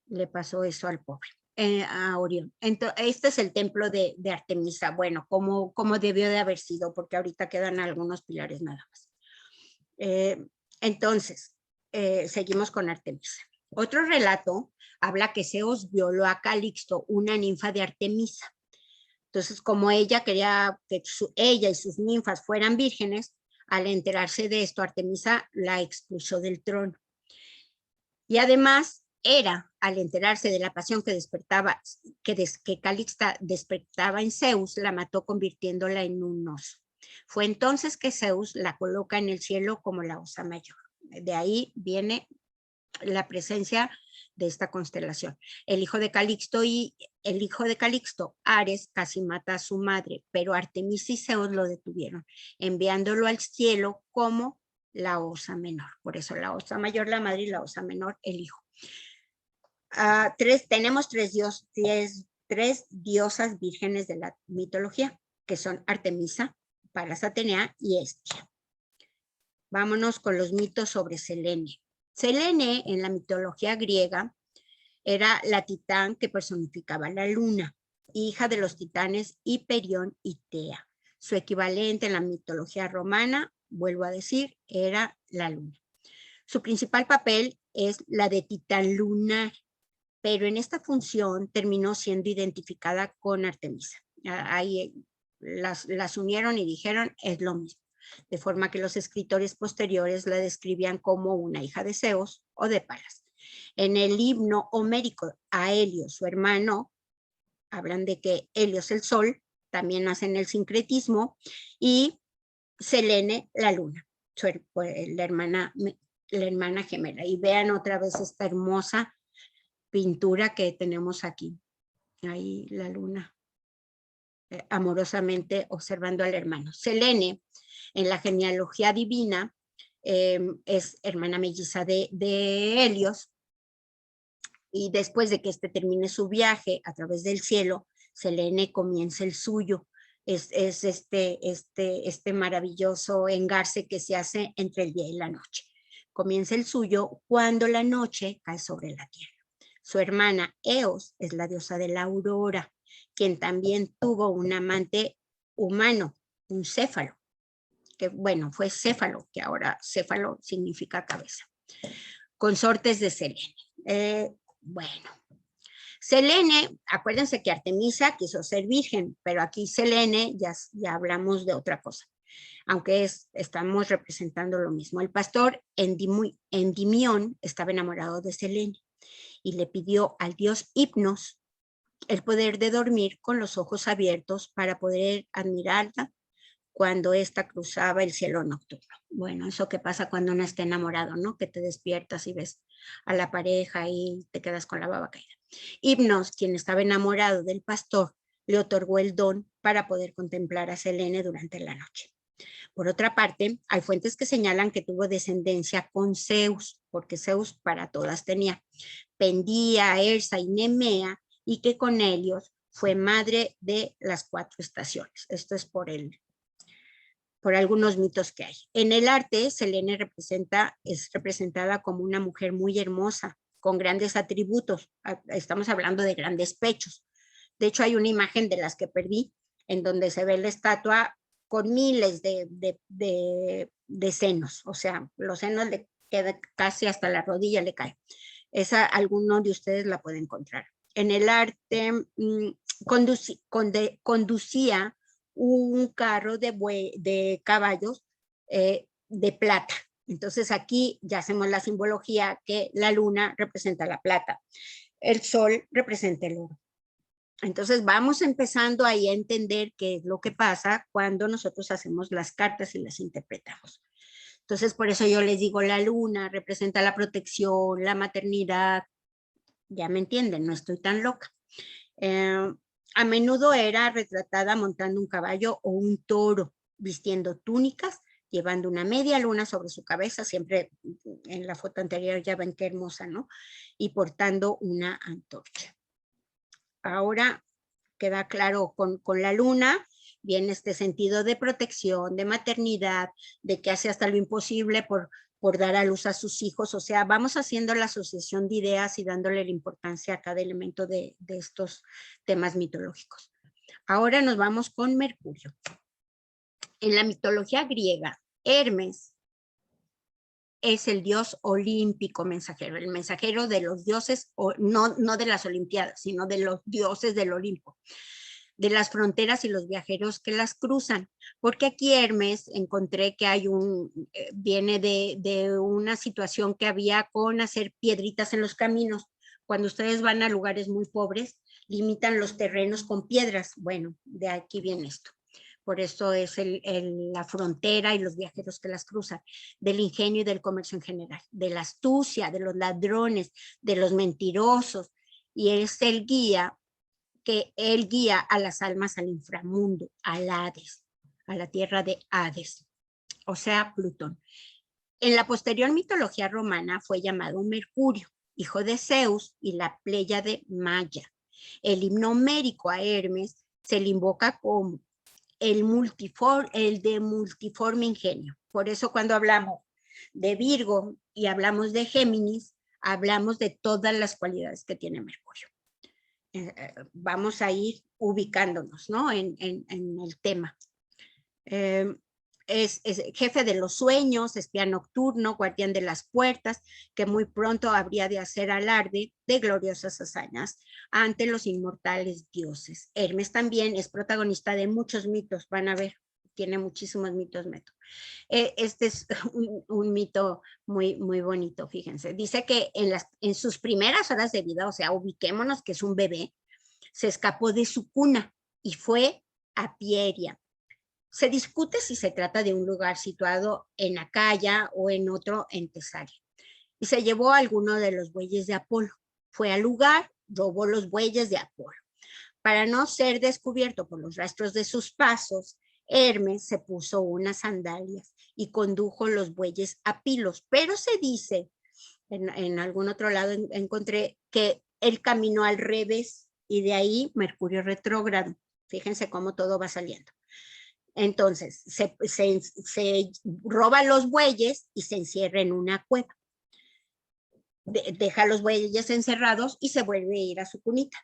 le pasó eso al pobre, a Orión. Entonces, este es el templo de Artemisa, bueno, como debió de haber sido, porque ahorita quedan algunos pilares nada más. Entonces, seguimos con Artemisa. Otro relato habla que Zeus violó a Calixto, una ninfa de Artemisa. Entonces, como ella quería que ella y sus ninfas fueran vírgenes, al enterarse de esto, Artemisa la expulsó del trono. Y además, Hera, al enterarse de la pasión que despertaba, que Calixta despertaba en Zeus, la mató convirtiéndola en un oso. Fue entonces que Zeus la coloca en el cielo como la osa mayor. De ahí viene la presencia de esta constelación. El hijo de Calixto, Ares, casi mata a su madre, pero Artemisa y Zeus lo detuvieron, enviándolo al cielo como la osa menor. Por eso la osa mayor, la madre, y la osa menor, el hijo. Tenemos tres diosas vírgenes de la mitología, que son Artemisa, Palas Atenea y Hestia. Vámonos con los mitos sobre Selene. Selene, en la mitología griega, era la titán que personificaba la luna, hija de los titanes Hiperión y Tea. Su equivalente en la mitología romana, vuelvo a decir, era la luna. Su principal papel es la de titán lunar, pero en esta función terminó siendo identificada con Artemisa. Ahí las unieron y dijeron, es lo mismo. De forma que los escritores posteriores la describían como una hija de Zeus o de Palas. En el himno homérico a Helio, su hermano, hablan de que Helio es el sol, también nace en el sincretismo, y Selene, la luna, la hermana gemela. Y vean otra vez esta hermosa pintura que tenemos aquí. Ahí la luna, amorosamente observando al hermano. Selene, en la genealogía divina, es hermana melliza de Helios, y después de que éste termine su viaje a través del cielo, Selene comienza el suyo. Es este maravilloso engarce que se hace entre el día y la noche. Comienza el suyo cuando la noche cae sobre la tierra. Su hermana Eos es la diosa de la aurora, quien también tuvo un amante humano, un céfalo, que bueno, fue céfalo, que ahora céfalo significa cabeza. consortes de Selene. Bueno, Selene, acuérdense que Artemisa quiso ser virgen, pero aquí Selene ya hablamos de otra cosa, aunque estamos representando lo mismo. El pastor Endimión estaba enamorado de Selene y le pidió al dios Hipnos el poder de dormir con los ojos abiertos para poder admirarla cuando ésta cruzaba el cielo nocturno. Bueno, eso que pasa cuando uno está enamorado, ¿no? Que te despiertas y ves a la pareja y te quedas con la baba caída. Hipnos, quien estaba enamorado del pastor, le otorgó el don para poder contemplar a Selene durante la noche. Por otra parte, hay fuentes que señalan que tuvo descendencia con Zeus, porque Zeus para todas tenía Pendía, Ersa y Nemea, y que con Helios fue madre de las 4 estaciones. Esto es por algunos mitos que hay. En el arte, Selene es representada como una mujer muy hermosa, con grandes atributos. Estamos hablando de grandes pechos. De hecho, hay una imagen de las que perdí, en donde se ve la estatua con miles de senos. O sea, los senos le quedan casi hasta la rodilla, le cae. Esa alguno de ustedes la puede encontrar. En el arte, conducía un carro de caballos de plata. Entonces aquí ya hacemos la simbología que la luna representa la plata, el sol representa el oro. Entonces vamos empezando ahí a entender qué es lo que pasa cuando nosotros hacemos las cartas y las interpretamos. Entonces por eso yo les digo, la luna representa la protección, la maternidad. Ya me entienden, no estoy tan loca. A menudo era retratada montando un caballo o un toro, vistiendo túnicas, llevando una media luna sobre su cabeza, siempre en la foto anterior ya ven qué hermosa, ¿no? Y portando una antorcha. Ahora queda claro con la luna, viene este sentido de protección, de maternidad, de que hace hasta lo imposible por dar a luz a sus hijos. O sea, vamos haciendo la asociación de ideas y dándole la importancia a cada elemento de estos temas mitológicos. Ahora nos vamos con Mercurio. En la mitología griega, Hermes es el dios olímpico mensajero, el mensajero de los dioses, no de las olimpiadas, sino de los dioses del Olimpo, de las fronteras y los viajeros que las cruzan, porque aquí Hermes encontré que hay viene de una situación que había con hacer piedritas en los caminos. Cuando ustedes van a lugares muy pobres, limitan los terrenos con piedras. Bueno, de aquí viene esto. Por eso es la frontera y los viajeros que las cruzan, del ingenio y del comercio en general, de la astucia, de los ladrones, de los mentirosos, y es el guía que él guía a las almas al inframundo, al Hades, a la tierra de Hades, o sea, Plutón. En la posterior mitología romana fue llamado Mercurio, hijo de Zeus y la Pléyade Maya. El himno homérico a Hermes se le invoca como el de multiforme ingenio. Por eso cuando hablamos de Virgo y hablamos de Géminis, hablamos de todas las cualidades que tiene Mercurio. Vamos a ir ubicándonos, ¿no? en el tema. Es jefe de los sueños, espía nocturno, guardián de las puertas, que muy pronto habría de hacer alarde de gloriosas hazañas ante los inmortales dioses. Hermes también es protagonista de muchos mitos, van a ver, tiene muchísimos mitos. Este es un mito muy, muy bonito, fíjense. Dice que en sus primeras horas de vida, o sea, ubiquémonos que es un bebé, se escapó de su cuna y fue a Pieria. Se discute si se trata de un lugar situado en Acaya o en otro en Tesalia. Y se llevó a alguno de los bueyes de Apolo. Fue al lugar, robó los bueyes de Apolo. Para no ser descubierto por los rastros de sus pasos, Hermes se puso unas sandalias y condujo los bueyes a Pilos. Pero se dice, en algún otro lado encontré que él caminó al revés y de ahí Mercurio retrógrado. Fíjense cómo todo va saliendo. Entonces, se roba los bueyes y se encierra en una cueva. Deja los bueyes encerrados y se vuelve a ir a su cunita.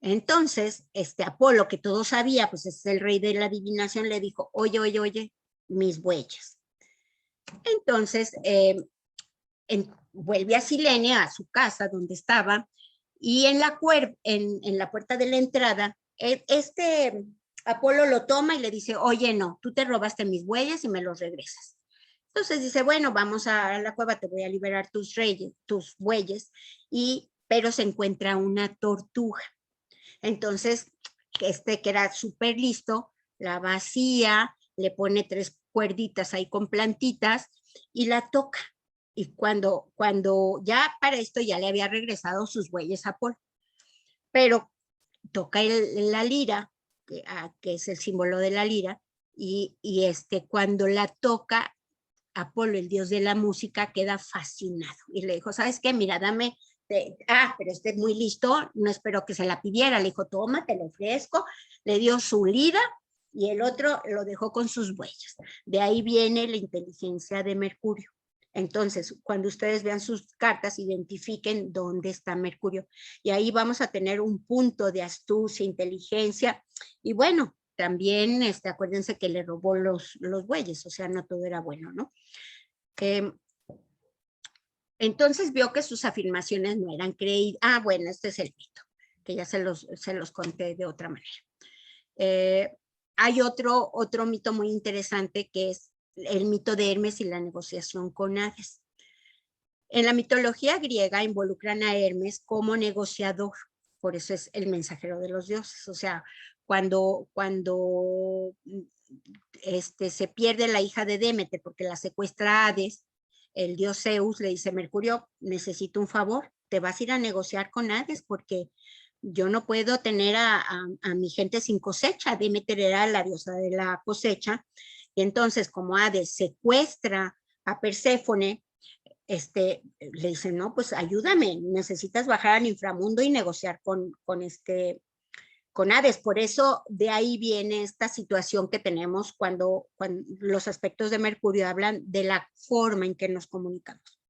Entonces, Apolo, que todo sabía, pues es el rey de la adivinación, le dijo, oye, mis bueyes. Entonces, vuelve a Silene, a su casa donde estaba, y en la puerta de la entrada, Apolo lo toma y le dice, oye, no, tú te robaste mis bueyes y me los regresas. Entonces dice, bueno, vamos a la cueva, te voy a liberar tus bueyes, pero se encuentra una tortuga. Entonces, que era súper listo, la vacía, le pone 3 cuerditas ahí con plantitas y la toca. Y cuando ya para esto ya le había regresado sus bueyes a Apolo, pero toca la lira, que es el símbolo de la lira, y cuando la toca, Apolo, el dios de la música, queda fascinado y le dijo, ¿sabes qué? Mira, pero este es muy listo, no espero que se la pidiera, le dijo, toma, te lo ofrezco, le dio su lira y el otro lo dejó con sus bueyes. De ahí viene la inteligencia de Mercurio. Entonces, cuando ustedes vean sus cartas, identifiquen dónde está Mercurio. Y ahí vamos a tener un punto de astucia, inteligencia. Y bueno, también acuérdense que le robó los bueyes, o sea, no todo era bueno, ¿no? Entonces vio que sus afirmaciones no eran creídas. Ah, bueno, este es el mito, que ya se los conté de otra manera. Hay otro mito muy interesante que es el mito de Hermes y la negociación con Hades. En la mitología griega involucran a Hermes como negociador, por eso es el mensajero de los dioses. O sea, cuando se pierde la hija de Demeter porque la secuestra Hades, el dios Zeus le dice, Mercurio, necesito un favor, te vas a ir a negociar con Hades porque yo no puedo tener a mi gente sin cosecha. Demeter era la diosa de la cosecha, y entonces como Hades secuestra a Perséfone, le dice, no, pues ayúdame, necesitas bajar al inframundo y negociar con Hades. Por eso de ahí viene esta situación que tenemos cuando los aspectos de Mercurio hablan de la forma en que nos comunicamos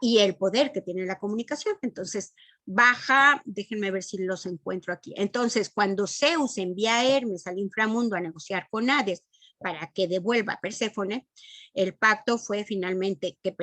y el poder que tiene la comunicación. Entonces baja, déjenme ver si los encuentro aquí. Entonces cuando Zeus envía a Hermes al inframundo a negociar con Hades para que devuelva a Perséfone, el pacto fue finalmente que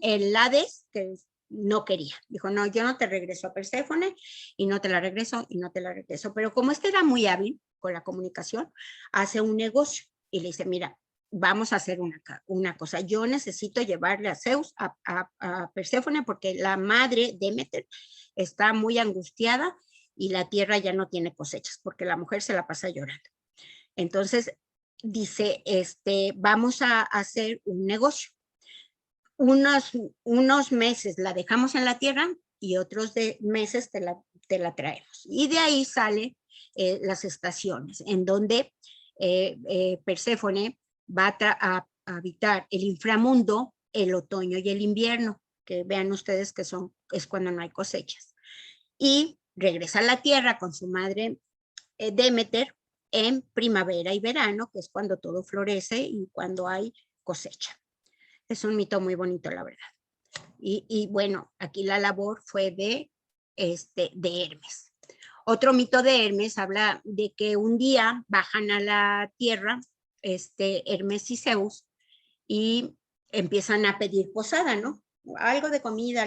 el Hades, que no quería, dijo, no, yo no te regreso a Perséfone y no te la regreso y no te la regreso. Pero como era muy hábil con la comunicación, hace un negocio y le dice, mira, vamos a hacer una cosa, yo necesito llevarle a Zeus a Perséfone porque la madre Demeter está muy angustiada y la tierra ya no tiene cosechas porque la mujer se la pasa llorando. Entonces dice, vamos a hacer un negocio. Unos meses la dejamos en la tierra y otros meses te la traemos. Y de ahí salen las estaciones, en donde Perséfone va a habitar el inframundo, el otoño y el invierno, que vean ustedes que es cuando no hay cosechas. Y regresa a la tierra con su madre Demeter en primavera y verano, que es cuando todo florece y cuando hay cosecha. Es un mito muy bonito, la verdad. Y bueno, aquí la labor fue de Hermes. Otro mito de Hermes habla de que un día bajan a la tierra Hermes y Zeus y empiezan a pedir posada, ¿no? Algo de comida,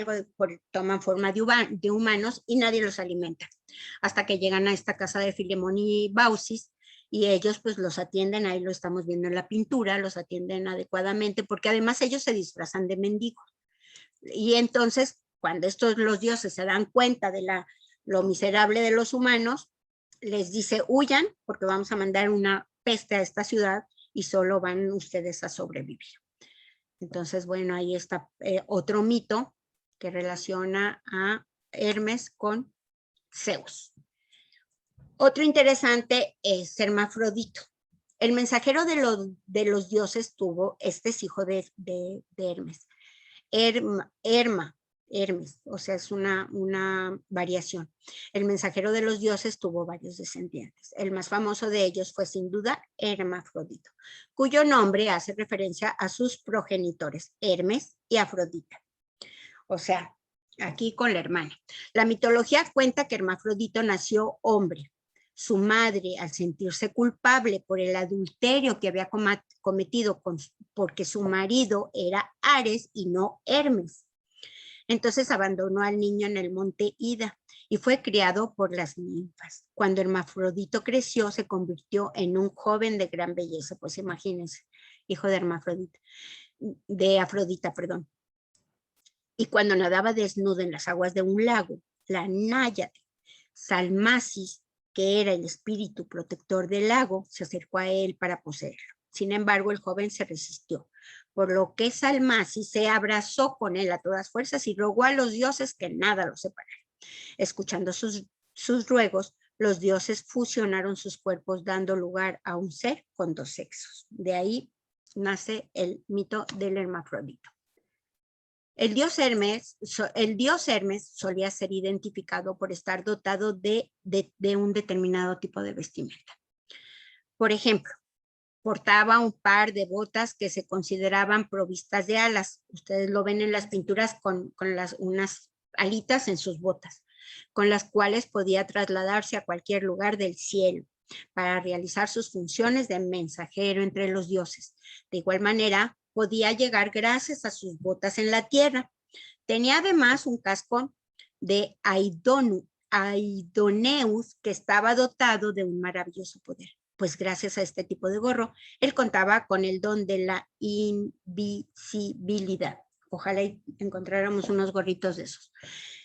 toman forma de humanos y nadie los alimenta. Hasta que llegan a esta casa de Filemón y Baucis, y ellos pues los atienden, ahí lo estamos viendo en la pintura, los atienden adecuadamente, porque además ellos se disfrazan de mendigos. Y entonces, cuando los dioses se dan cuenta de lo miserable de los humanos, les dice, huyan, porque vamos a mandar una peste a esta ciudad y solo van ustedes a sobrevivir. Entonces, bueno, ahí está otro mito que relaciona a Hermes con Zeus. Otro interesante es Hermafrodito. El mensajero de los dioses es hijo de Hermes. Hermes, o sea, es una variación. El mensajero de los dioses tuvo varios descendientes. El más famoso de ellos fue sin duda Hermafrodito, cuyo nombre hace referencia a sus progenitores, Hermes y Afrodita. O sea, aquí con la hermana. La mitología cuenta que Hermafrodito nació hombre, Su madre, al sentirse culpable por el adulterio que había cometido porque su marido era Ares y no Hermes, entonces abandonó al niño en el monte Ida y fue criado por las ninfas. Cuando Hermafrodito creció, se convirtió en un joven de gran belleza. Pues imagínense, hijo de Afrodita, perdón. Y cuando nadaba desnudo en las aguas de un lago, la náyade Salmacis, que era el espíritu protector del lago, se acercó a él para poseerlo. Sin embargo, el joven se resistió, por lo que Salmacis se abrazó con él a todas fuerzas y rogó a los dioses que nada los separara. Escuchando sus ruegos, los dioses fusionaron sus cuerpos, dando lugar a un ser con dos sexos. De ahí nace el mito del hermafrodito. El dios Hermes solía ser identificado por estar dotado de un determinado tipo de vestimenta. Por ejemplo, portaba un par de botas que se consideraban provistas de alas. Ustedes lo ven en las pinturas con unas alitas en sus botas, con las cuales podía trasladarse a cualquier lugar del cielo para realizar sus funciones de mensajero entre los dioses. De igual manera, podía llegar gracias a sus botas en la tierra. Tenía además un casco de Aidoneus que estaba dotado de un maravilloso poder. Pues gracias a este tipo de gorro, él contaba con el don de la invisibilidad. Ojalá encontráramos unos gorritos de esos.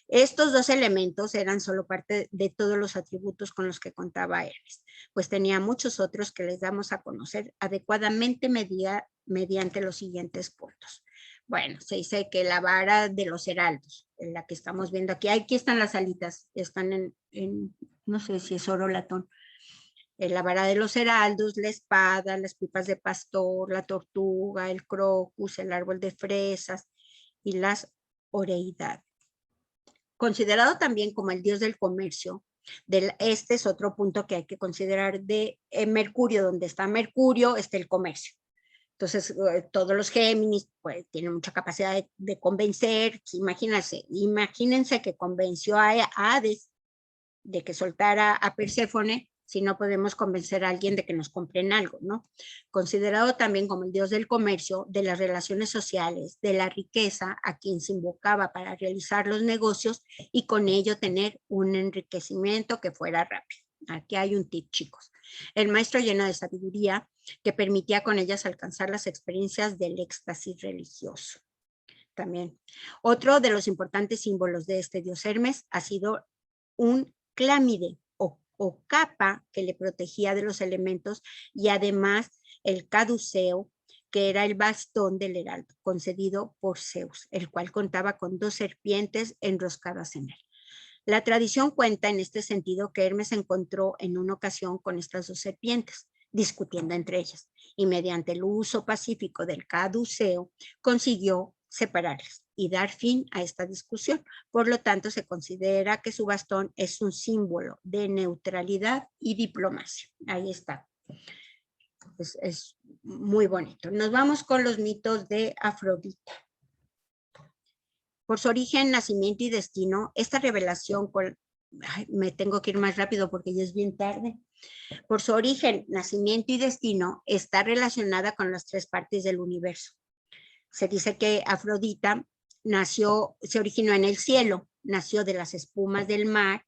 Estos dos elementos eran solo parte de todos los atributos con los que contaba Hermes, pues tenía muchos otros que les damos a conocer adecuadamente mediante los siguientes puntos. Bueno, se dice que la vara de los heraldos, en la que estamos viendo aquí están las alitas, están no sé si es oro o latón. La vara de los heraldos, la espada, las pipas de pastor, la tortuga, el crocus, el árbol de fresas y las oreidades. Considerado también como el dios del comercio, este es otro punto que hay que considerar de Mercurio. Donde está Mercurio está el comercio. Entonces, todos los Géminis pues, tienen mucha capacidad de convencer. Imagínense que convenció a Hades de que soltara a Perséfone, si no podemos convencer a alguien de que nos compren algo, ¿no? Considerado también como el dios del comercio, de las relaciones sociales, de la riqueza, a quien se invocaba para realizar los negocios y con ello tener un enriquecimiento que fuera rápido. Aquí hay un tip, chicos. El maestro lleno de sabiduría que permitía con ellas alcanzar las experiencias del éxtasis religioso. También. Otro de los importantes símbolos de este dios Hermes ha sido un clámide o capa que le protegía de los elementos, y además el caduceo, que era el bastón del heraldo, concedido por Zeus, el cual contaba con 2 serpientes enroscadas en él. La tradición cuenta en este sentido que Hermes se encontró en una ocasión con estas 2 serpientes, discutiendo entre ellas, y mediante el uso pacífico del caduceo consiguió separarlas y dar fin a esta discusión. Por lo tanto, se considera que su bastón es un símbolo de neutralidad y diplomacia. Ahí está. Es muy bonito. Nos vamos con los mitos de Afrodita. Por su origen, nacimiento y destino, esta revelación me tengo que ir más rápido porque ya es bien tarde. Por su origen, nacimiento y destino, está relacionada con las 3 partes del universo. Se dice que Afrodita se originó en el cielo, nació de las espumas del mar,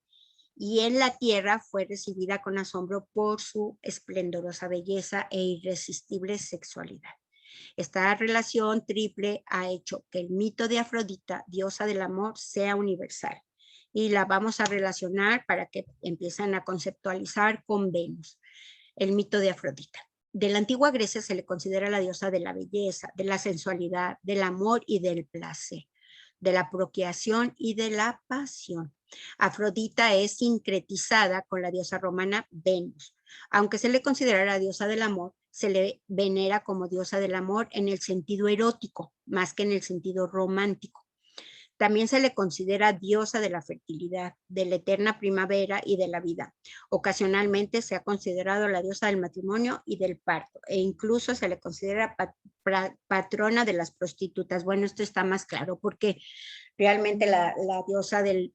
y en la tierra fue recibida con asombro por su esplendorosa belleza e irresistible sexualidad. Esta relación triple ha hecho que el mito de Afrodita, diosa del amor, sea universal. Y la vamos a relacionar para que empiecen a conceptualizar con Venus. El mito de Afrodita. De la antigua Grecia se le considera la diosa de la belleza, de la sensualidad, del amor y del placer, de la procreación y de la pasión. Afrodita es sincretizada con la diosa romana Venus. Aunque se le considera la diosa del amor, se le venera como diosa del amor en el sentido erótico, más que en el sentido romántico. También se le considera diosa de la fertilidad, de la eterna primavera y de la vida. Ocasionalmente se ha considerado la diosa del matrimonio y del parto, e incluso se le considera patrona de las prostitutas. Bueno, esto está más claro porque realmente la diosa del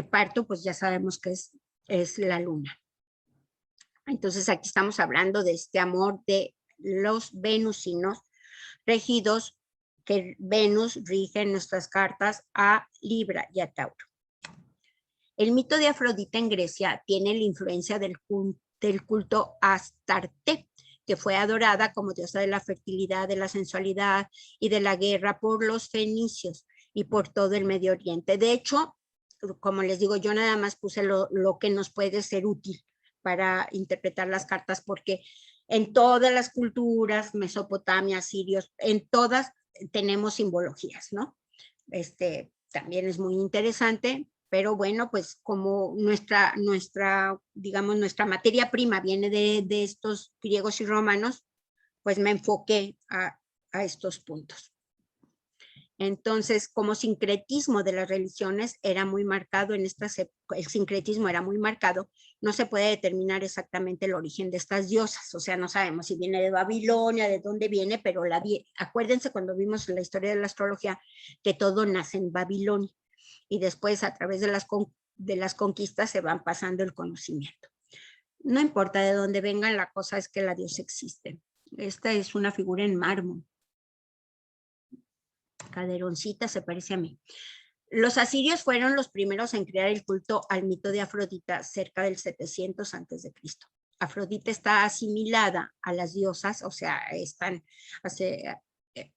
parto, pues ya sabemos que es la luna. Entonces aquí estamos hablando de este amor de los venusinos regidos, que Venus rige en nuestras cartas a Libra y a Tauro. El mito de Afrodita en Grecia tiene la influencia del culto a Astarte, que fue adorada como diosa de la fertilidad, de la sensualidad y de la guerra por los fenicios y por todo el Medio Oriente. De hecho, como les digo, yo nada más puse lo que nos puede ser útil para interpretar las cartas, porque en todas las culturas, Mesopotamia, sirios, en todas tenemos simbologías, ¿no? También es muy interesante, pero bueno, pues como digamos, nuestra materia prima viene de estos griegos y romanos, pues me enfoqué a estos puntos. Entonces, como sincretismo de las religiones era muy marcado el sincretismo era muy marcado, no se puede determinar exactamente el origen de estas diosas, o sea, no sabemos si viene de Babilonia, de dónde viene, pero acuérdense cuando vimos la historia de la astrología, que todo nace en Babilonia, y después a través de las conquistas se van pasando el conocimiento. No importa de dónde vengan, la cosa es que la diosa existe. Esta es una figura en mármol. Caderoncita se parece a mí. Los asirios fueron los primeros en crear el culto al mito de Afrodita cerca del 700 a.C. Afrodita está asimilada a las diosas, o sea,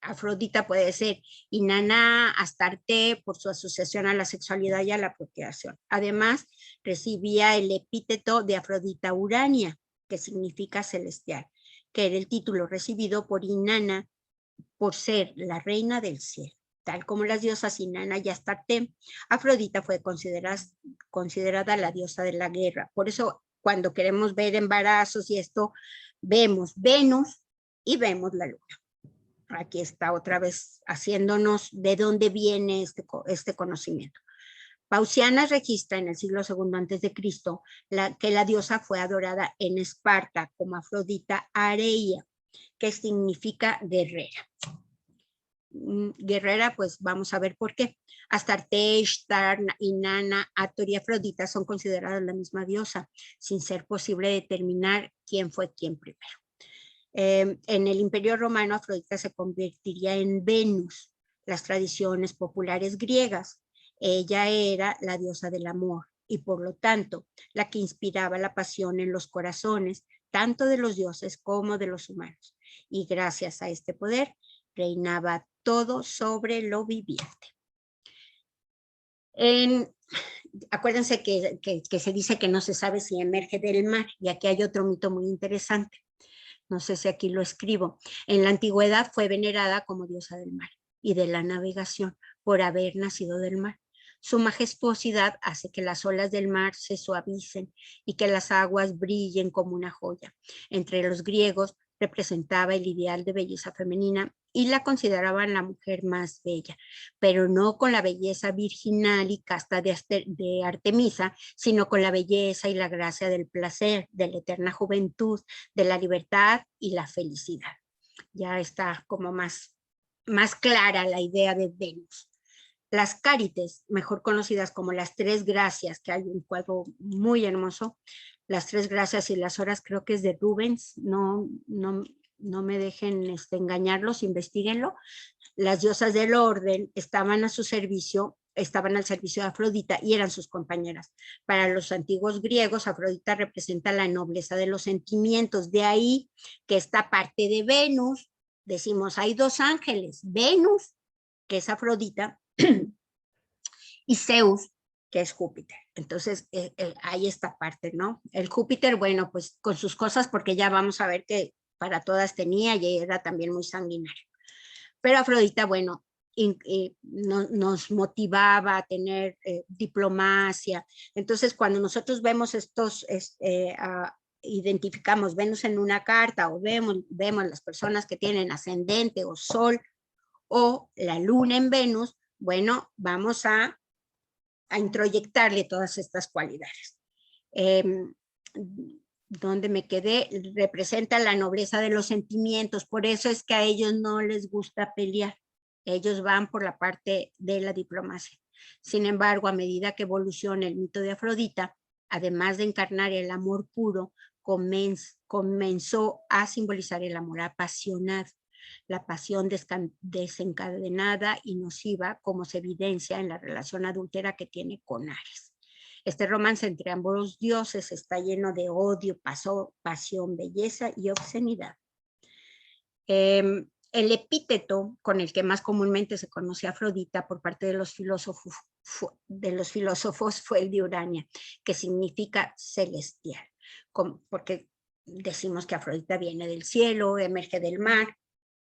Afrodita puede ser Inanna, Astarte, por su asociación a la sexualidad y a la procreación. Además, recibía el epíteto de Afrodita Urania, que significa celestial, que era el título recibido por Inanna por ser la reina del cielo. Tal como las diosas Inanna y Astarte, Afrodita fue considerada la diosa de la guerra. Por eso, cuando queremos ver embarazos y esto, vemos Venus y vemos la luna. Aquí está otra vez haciéndonos de dónde viene este conocimiento. Pausiana registra en el siglo II a.C. que la diosa fue adorada en Esparta como Afrodita Areia, que significa guerrera. Guerrera, pues vamos a ver por qué. Astarte, Ishtar, Inanna, Hathor y Afrodita son consideradas la misma diosa, sin ser posible determinar quién fue quién primero. En el Imperio Romano, Afrodita se convertiría en Venus. Las tradiciones populares griegas, ella era la diosa del amor y por lo tanto la que inspiraba la pasión en los corazones, tanto de los dioses como de los humanos. Y gracias a este poder reinaba todo sobre lo viviente. Acuérdense que se dice que no se sabe si emerge del mar, y aquí hay otro mito muy interesante. No sé si aquí lo escribo. En la antigüedad fue venerada como diosa del mar y de la navegación por haber nacido del mar. Su majestuosidad hace que las olas del mar se suavicen y que las aguas brillen como una joya. Entre los griegos representaba el ideal de belleza femenina y la consideraban la mujer más bella, pero no con la belleza virginal y casta de Artemisa, sino con la belleza y la gracia del placer, de la eterna juventud, de la libertad y la felicidad. Ya está como más clara la idea de Venus. Las Cárites, mejor conocidas como las Tres Gracias, que hay un cuadro muy hermoso, las Tres Gracias y las Horas, creo que es de Rubens, no me dejen engañarlos, investiguenlo. Las diosas del orden estaban al servicio de Afrodita y eran sus compañeras. Para los antiguos griegos, Afrodita representa la nobleza de los sentimientos, de ahí que esta parte de Venus, decimos, hay dos ángeles, Venus, que es Afrodita, y Zeus, que es Júpiter. Entonces, hay esta parte, ¿no? El Júpiter, bueno, pues con sus cosas, porque ya vamos a ver que para todas tenía y era también muy sanguinario. Pero Afrodita, bueno, nos motivaba a tener diplomacia. Entonces, cuando nosotros vemos identificamos Venus en una carta o vemos las personas que tienen ascendente o sol o la luna en Venus, bueno, vamos a introyectarle todas estas cualidades. Donde me quedé, representa la nobleza de los sentimientos, por eso es que a ellos no les gusta pelear, ellos van por la parte de la diplomacia. Sin embargo, a medida que evoluciona el mito de Afrodita, además de encarnar el amor puro, comenzó a simbolizar el amor apasionado, la pasión desencadenada y nociva, como se evidencia en la relación adúltera que tiene con Ares. Este romance entre ambos dioses está lleno de odio, pasión, belleza y obscenidad. El epíteto con el que más comúnmente se conoce a Afrodita por parte de los filósofos fue el de Urania, que significa celestial, porque decimos que Afrodita viene del cielo, emerge del mar.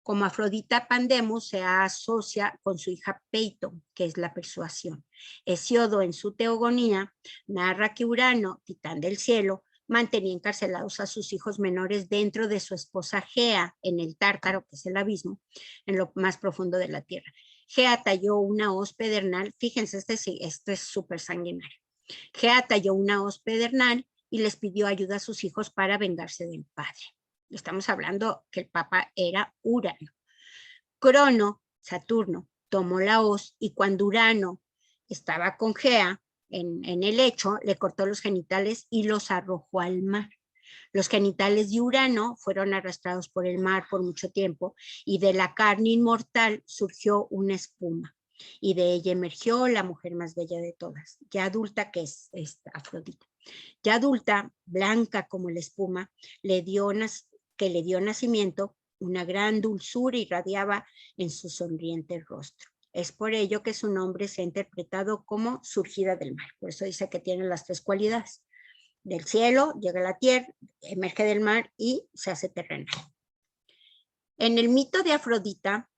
Como Afrodita Pandemos se asocia con su hija Peito, que es la persuasión. Hesiodo, en su Teogonía, narra que Urano, titán del cielo, mantenía encarcelados a sus hijos menores dentro de su esposa Gea, en el Tártaro, que es el abismo, en lo más profundo de la tierra. Gea talló una hoz pedernal, fíjense, este es súper sanguinario. Gea talló una hoz pedernal y les pidió ayuda a sus hijos para vengarse del padre. Estamos hablando que el papa era Urano. Crono, Saturno, tomó la hoz y cuando Urano estaba con Gea en el lecho, le cortó los genitales y los arrojó al mar. Los genitales de Urano fueron arrastrados por el mar por mucho tiempo y de la carne inmortal surgió una espuma y de ella emergió la mujer más bella de todas, ya adulta, que es Afrodita. Ya adulta, blanca como la espuma, que le dio nacimiento, una gran dulzura irradiaba en su sonriente rostro. Es por ello que su nombre se ha interpretado como surgida del mar. Por eso dice que tiene las tres cualidades. Del cielo, llega a la tierra, emerge del mar y se hace terrenal. En el mito de Afrodita,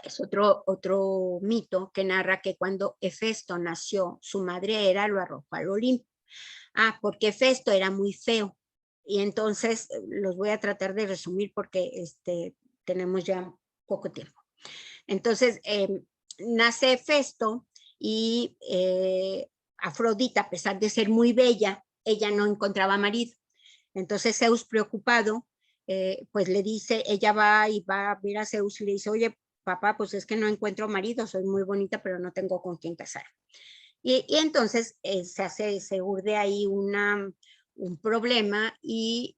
es otro mito que narra que cuando Hefesto nació, su madre Hera lo arrojó al Olimpo. Porque Hefesto era muy feo. Y entonces los voy a tratar de resumir porque tenemos ya poco tiempo. Entonces, nace Hefesto y Afrodita, a pesar de ser muy bella, ella no encontraba marido. Entonces Zeus, preocupado, pues le dice, ella va a ver a Zeus y le dice, oye, papá, pues es que no encuentro marido, soy muy bonita, pero no tengo con quién casar. Y entonces se urde ahí un problema y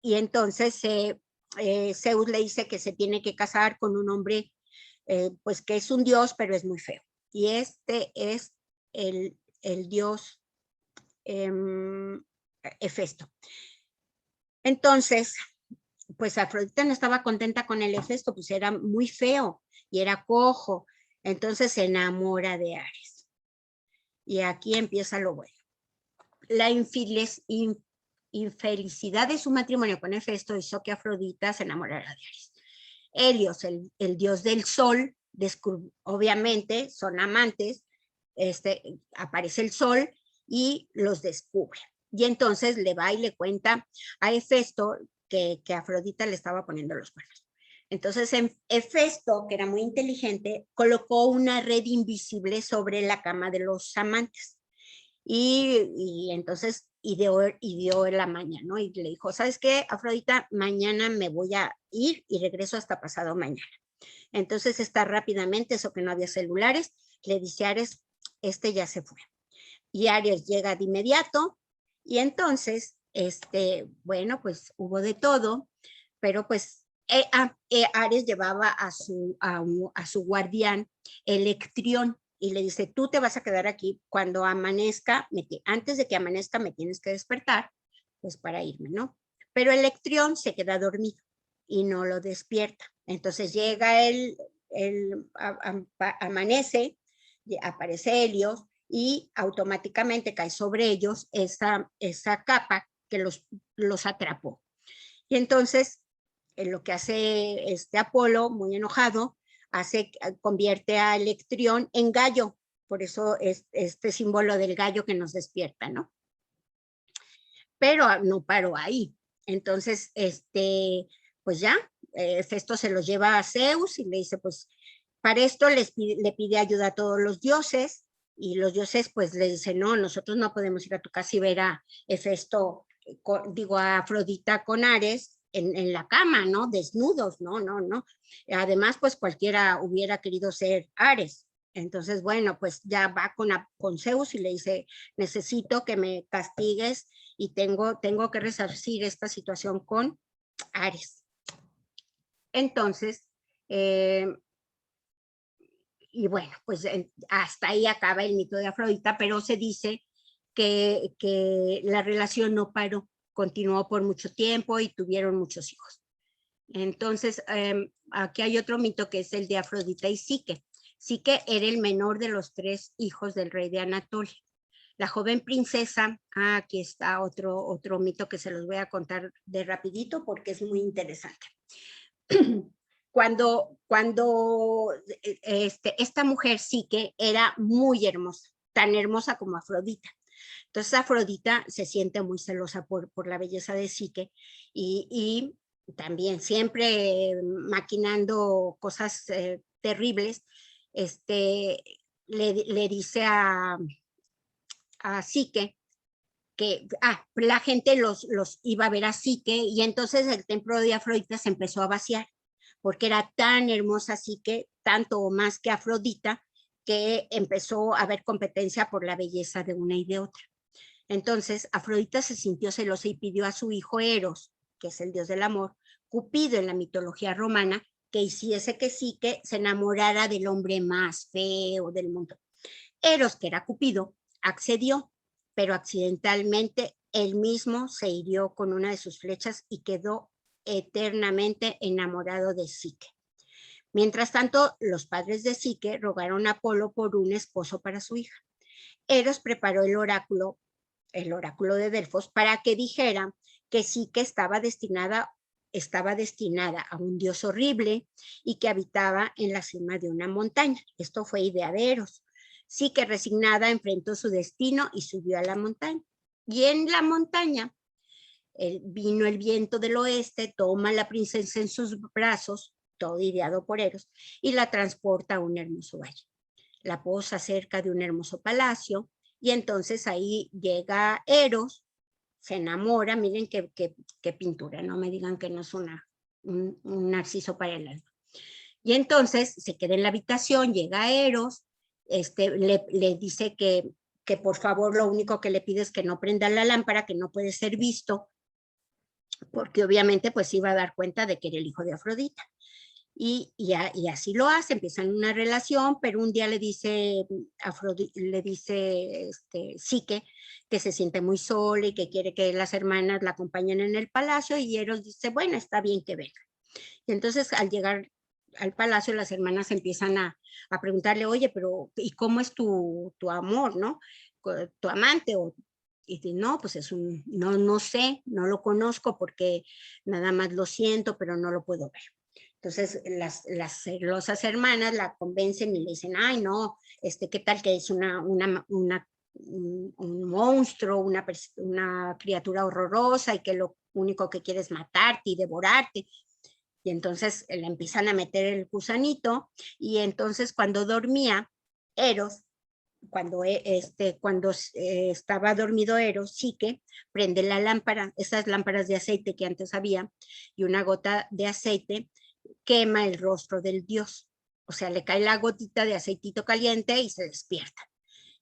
entonces Zeus le dice que se tiene que casar con un hombre, pues que es un dios, pero es muy feo. Y este es el dios Hefesto. Entonces, pues Afrodita no estaba contenta con el Hefesto, pues era muy feo y era cojo. Entonces se enamora de Ares. Y aquí empieza lo bueno. La infelicidad de su matrimonio con Hefesto hizo que Afrodita se enamorara de Ares. Helios, el dios del sol, obviamente son amantes, aparece el sol y los descubre. Y entonces le va y le cuenta a Hefesto que Afrodita le estaba poniendo los cuernos. Entonces Hefesto, que era muy inteligente, colocó una red invisible sobre la cama de los amantes. Y entonces ideó en la mañana, ¿no? Y le dijo, ¿sabes qué, Afrodita? Mañana me voy a ir y regreso hasta pasado mañana. Entonces está rápidamente, eso que no había celulares, le dice a Ares, ya se fue. Y Ares llega de inmediato y entonces, bueno, pues hubo de todo, pero pues Ares llevaba a su guardián Electrión y le dice, tú te vas a quedar aquí cuando amanezca, antes de que amanezca me tienes que despertar, pues para irme, ¿no? Pero Electrión se queda dormido y no lo despierta. Entonces llega amanece, aparece Helios y automáticamente cae sobre ellos esa capa que los atrapó. Y entonces lo que hace Apolo, muy enojado, convierte a Electrión en gallo, por eso es este símbolo del gallo que nos despierta, ¿no? Pero no paró ahí. Entonces, pues ya, Hefesto se los lleva a Zeus y le dice, pues, para esto le pide ayuda a todos los dioses, y los dioses pues le dicen, no, nosotros no podemos ir a tu casa y ver a Hefesto, a Afrodita con Ares en la cama, ¿no? Desnudos, no. Además, pues cualquiera hubiera querido ser Ares. Entonces, bueno, pues ya va con Zeus y le dice, necesito que me castigues y tengo que resarcir esta situación con Ares. Entonces, y bueno, pues hasta ahí acaba el mito de Afrodita, pero se dice que la relación no paró, continuó por mucho tiempo y tuvieron muchos hijos. Entonces, aquí hay otro mito que es el de Afrodita y Psique. Psique era el menor de los 3 hijos del rey de Anatolia. La joven princesa, aquí está otro mito que se los voy a contar de rapidito porque es muy interesante. Cuando esta mujer Psique era muy hermosa, tan hermosa como Afrodita. Entonces Afrodita se siente muy celosa por la belleza de Psique y también siempre maquinando cosas terribles, le dice a Psique que la gente los iba a ver a Psique y entonces el templo de Afrodita se empezó a vaciar porque era tan hermosa Psique, tanto o más que Afrodita, que empezó a haber competencia por la belleza de una y de otra. Entonces Afrodita se sintió celosa y pidió a su hijo Eros, que es el dios del amor, Cupido en la mitología romana, que hiciese que Psique se enamorara del hombre más feo del mundo. Eros, que era Cupido, accedió, pero accidentalmente él mismo se hirió con una de sus flechas y quedó eternamente enamorado de Psique. Mientras tanto, los padres de Psique rogaron a Apolo por un esposo para su hija. Eros preparó el oráculo de Delfos para que dijera que Psique estaba destinada a un dios horrible y que habitaba en la cima de una montaña. Esto fue idea de Eros. Psique, resignada, enfrentó su destino y subió a la montaña. Y en la montaña vino el viento del oeste, toma a la princesa en sus brazos, todo ideado por Eros, y la transporta a un hermoso valle. La posa cerca de un hermoso palacio, y entonces ahí llega Eros, se enamora, miren qué pintura, no me digan que no es un narciso para el alma. Y entonces se queda en la habitación, llega Eros, le dice que por favor lo único que le pide es que no prenda la lámpara, que no puede ser visto, porque obviamente pues iba a dar cuenta de que era el hijo de Afrodita. Y así lo hace, empiezan una relación, pero un día le dice Psique que se siente muy sola y que quiere que las hermanas la acompañen en el palacio, y Eros dice, bueno, está bien que venga. Y entonces al llegar al palacio, las hermanas empiezan a preguntarle, oye, pero ¿y cómo es tu amor, no? Tu amante, y dice, no, pues no sé, no lo conozco porque nada más lo siento, pero no lo puedo ver. Entonces las celosas hermanas la convencen y le dicen, ay no, ¿qué tal que es un monstruo, una criatura horrorosa y que lo único que quiere es matarte y devorarte? Y entonces le empiezan a meter el gusanito, y entonces cuando dormía Eros, cuando estaba dormido Eros, Psique prende la lámpara, esas lámparas de aceite que antes había, y una gota de aceite quema el rostro del dios. O sea, le cae la gotita de aceitito caliente y se despierta.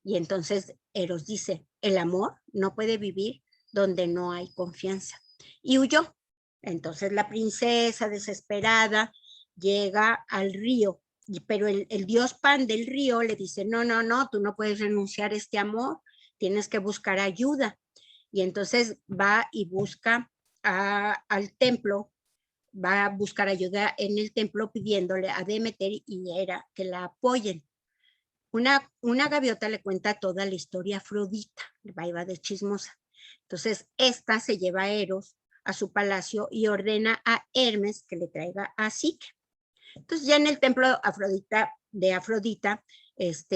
Y entonces Eros dice, el amor no puede vivir donde no hay confianza. Y huyó. Entonces la princesa, desesperada, llega al río, pero el dios Pan del río le dice, no, tú no puedes renunciar a este amor, tienes que buscar ayuda. Y entonces va y busca al templo, va a buscar ayuda en el templo pidiéndole a Demeter y Hera que la apoyen. Una gaviota le cuenta toda la historia a Afrodita, va de chismosa. Entonces esta se lleva a Eros a su palacio y ordena a Hermes que le traiga a Psique. Entonces ya en el templo de Afrodita,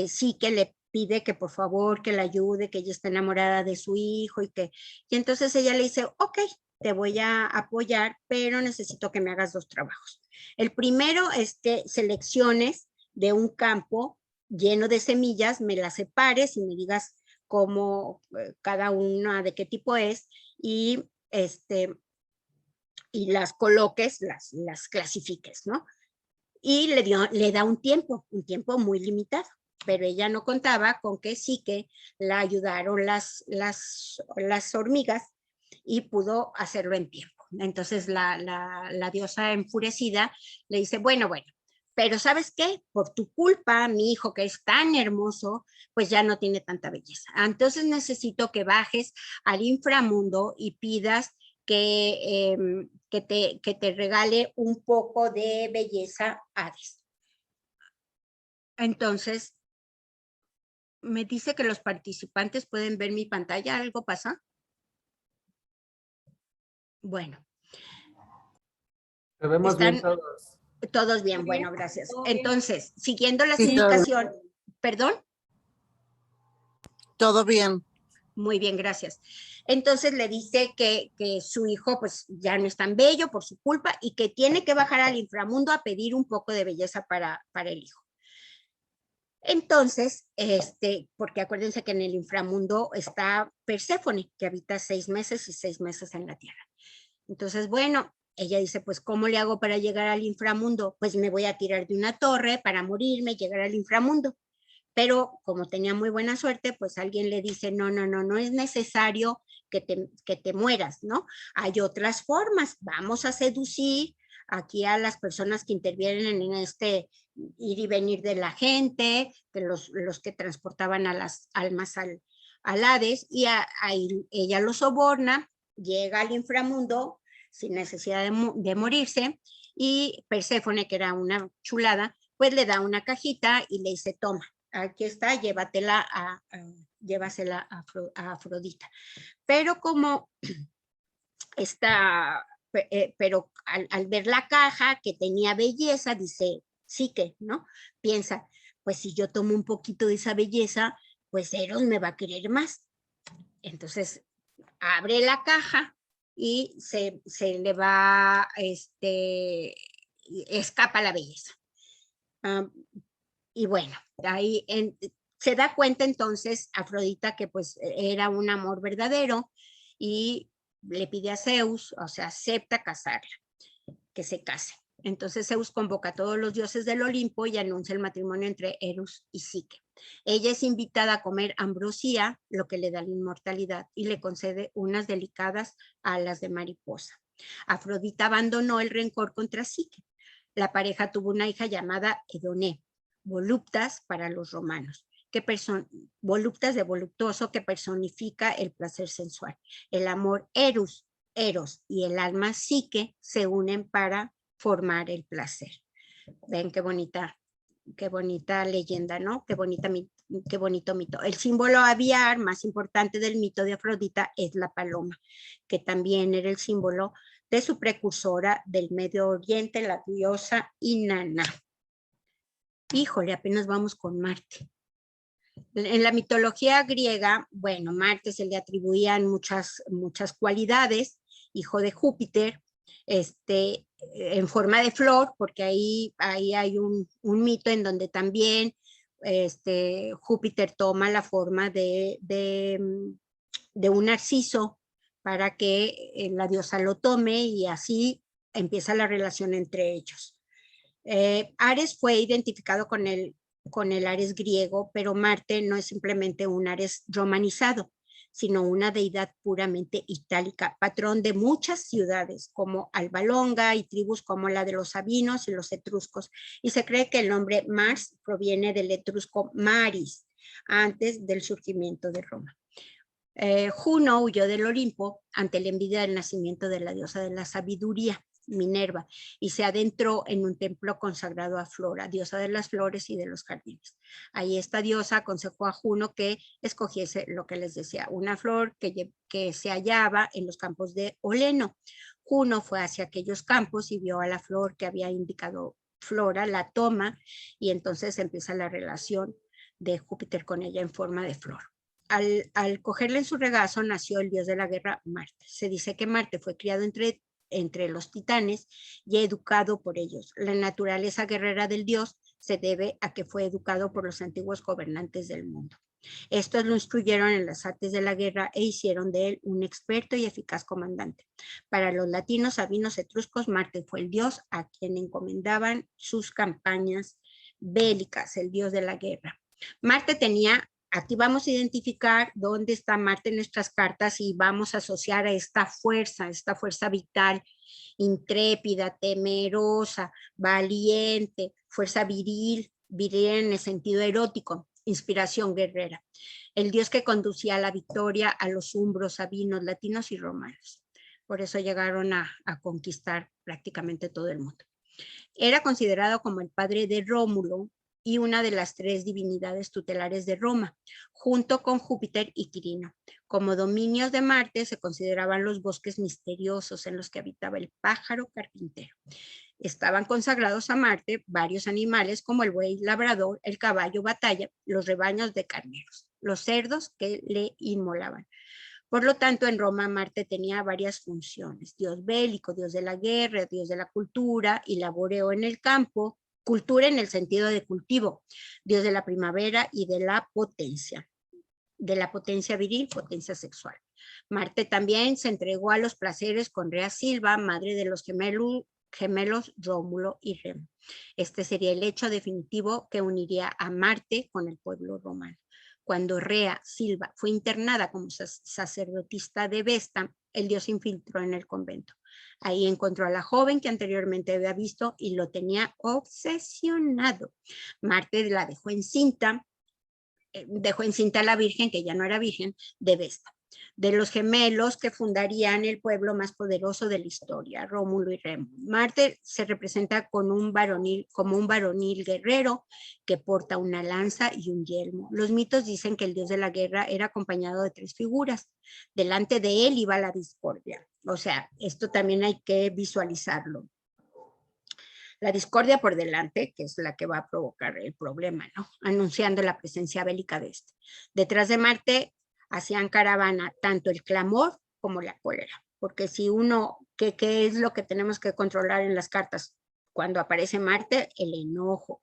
Psique le pide que por favor que la ayude, que ella está enamorada de su hijo y entonces ella le dice, ok, te voy a apoyar, pero necesito que me hagas 2 trabajos. El primero es que selecciones de un campo lleno de semillas, me las separes y me digas cómo cada una de qué tipo es, y las coloques, las clasifiques, ¿no? Y le da un tiempo muy limitado. pero ella no contaba con que sí que la ayudaron las hormigas y pudo hacerlo en tiempo. Entonces la diosa enfurecida le dice, bueno, pero ¿sabes qué? Por tu culpa, mi hijo que es tan hermoso, pues ya no tiene tanta belleza. Entonces necesito que bajes al inframundo y pidas que te regale un poco de belleza Hades. Entonces, me dice que los participantes pueden ver mi pantalla. ¿Algo pasa? Bueno. Te vemos ¿Están bien todos. todos bien? Bueno, gracias. Entonces, siguiendo las Sí, indicaciones, ¿perdón? todo bien. Muy bien, gracias. Entonces le dice que su hijo pues ya no es tan bello por su culpa y que tiene que bajar al inframundo a pedir un poco de belleza para el hijo. Entonces, porque acuérdense que en el inframundo está Perséfone, que habita 6 meses y 6 meses en la tierra. Entonces, bueno, ella dice, pues, ¿cómo le hago para llegar al inframundo? Pues me voy a tirar de una torre para morirme, llegar al inframundo. Pero como tenía muy buena suerte, pues alguien le dice, no es necesario que te mueras, ¿no? Hay otras formas, vamos a seducir aquí a las personas que intervienen en este ir y venir de la gente, de los que transportaban a las almas al Hades, y ahí ella lo soborna, llega al inframundo sin necesidad de morirse, y Perséfone, que era una chulada, pues le da una cajita y le dice, toma, aquí está, llévasela a Afrodita. Pero como está, pero al ver la caja que tenía belleza, dice, sí que, ¿no? Piensa, pues si yo tomo un poquito de esa belleza, pues Eros me va a querer más. Entonces, abre la caja y se le va, escapa la belleza. Y bueno, ahí se da cuenta entonces Afrodita que pues era un amor verdadero y le pide a Zeus, o sea, acepta casarla, que se case. Entonces Zeus convoca a todos los dioses del Olimpo y anuncia el matrimonio entre Eros y Psique. Ella es invitada a comer ambrosía, lo que le da la inmortalidad, y le concede unas delicadas alas de mariposa. Afrodita abandonó el rencor contra Psique. La pareja tuvo una hija llamada Edoné, voluptas para los romanos, voluptas de voluptuoso, que personifica el placer sensual. El amor Eros y el alma Psique se unen para formar el placer. Ven qué bonita leyenda, ¿no? Qué bonito mito. El símbolo aviar más importante del mito de Afrodita es la paloma, que también era el símbolo de su precursora del Medio Oriente, la diosa Inanna. Híjole, apenas vamos con Marte. En la mitología griega, bueno, Marte se le atribuían muchas cualidades, hijo de Júpiter, en forma de flor, porque ahí hay un mito en donde también Júpiter toma la forma de un narciso para que la diosa lo tome y así empieza la relación entre ellos. Ares fue identificado con el Ares griego, pero Marte no es simplemente un Ares romanizado, sino una deidad puramente itálica, patrón de muchas ciudades como Alba Longa y tribus como la de los sabinos y los etruscos. Y se cree que el nombre Mars proviene del etrusco Maris, antes del surgimiento de Roma. Juno huyó del Olimpo ante la envidia del nacimiento de la diosa de la sabiduría, Minerva, y se adentró en un templo consagrado a Flora, diosa de las flores y de los jardines. Ahí esta diosa aconsejó a Juno que escogiese lo que les decía, una flor que se hallaba en los campos de Oleno. Juno fue hacia aquellos campos y vio a la flor que había indicado Flora, la toma, y entonces empieza la relación de Júpiter con ella en forma de flor. Al cogerle en su regazo nació el dios de la guerra, Marte. Se dice que Marte fue criado entre los titanes y educado por ellos. La naturaleza guerrera del dios se debe a que fue educado por los antiguos gobernantes del mundo. Estos lo instruyeron en las artes de la guerra e hicieron de él un experto y eficaz comandante. Para los latinos, sabinos, etruscos, Marte fue el dios a quien encomendaban sus campañas bélicas, el dios de la guerra. Marte tenía, aquí vamos a identificar dónde está Marte en nuestras cartas y vamos a asociar a esta fuerza vital, intrépida, temerosa, valiente, fuerza viril, viril en el sentido erótico, inspiración guerrera. El dios que conducía a la victoria a los umbros, sabinos, latinos y romanos. Por eso llegaron a conquistar prácticamente todo el mundo. Era considerado como el padre de Rómulo y una de las 3 divinidades tutelares de Roma, junto con Júpiter y Quirino. Como dominios de Marte se consideraban los bosques misteriosos en los que habitaba el pájaro carpintero. Estaban consagrados a Marte varios animales como el buey labrador, el caballo batalla, los rebaños de carneros, los cerdos que le inmolaban. Por lo tanto, en Roma Marte tenía varias funciones: dios bélico, dios de la guerra, dios de la cultura y laboreo en el campo, cultura en el sentido de cultivo, dios de la primavera y de la potencia viril, potencia sexual. Marte también se entregó a los placeres con Rea Silva, madre de los gemelos Rómulo y Remo. Este sería el hecho definitivo que uniría a Marte con el pueblo romano. Cuando Rea Silva fue internada como sacerdotisa de Vesta, el dios se infiltró en el convento. Ahí encontró a la joven que anteriormente había visto y lo tenía obsesionado. Marte la dejó encinta a la virgen, que ya no era virgen, de Vesta, de los gemelos que fundarían el pueblo más poderoso de la historia, Rómulo y Remo. Marte se representa como un varonil guerrero que porta una lanza y un yelmo. Los mitos dicen que el dios de la guerra era acompañado de 3 figuras. Delante de él iba la discordia. O sea, esto también hay que visualizarlo. La discordia por delante, que es la que va a provocar el problema, ¿no? Anunciando la presencia bélica de este. Detrás de Marte hacían caravana tanto el clamor como la cólera, porque si uno, ¿qué es lo que tenemos que controlar en las cartas? Cuando aparece Marte, el enojo.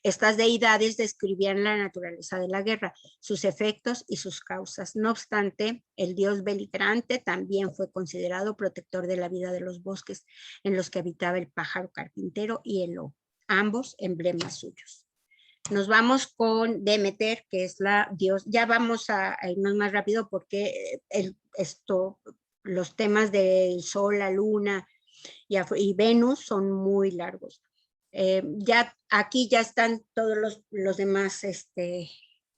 Estas deidades describían la naturaleza de la guerra, sus efectos y sus causas. No obstante, el dios beligerante también fue considerado protector de la vida de los bosques en los que habitaba el pájaro carpintero y el lobo, ambos emblemas suyos. Nos vamos con Demeter, que es la dios. Ya vamos a irnos más rápido porque los temas del sol, la luna y Venus son muy largos. Ya aquí ya están todos los demás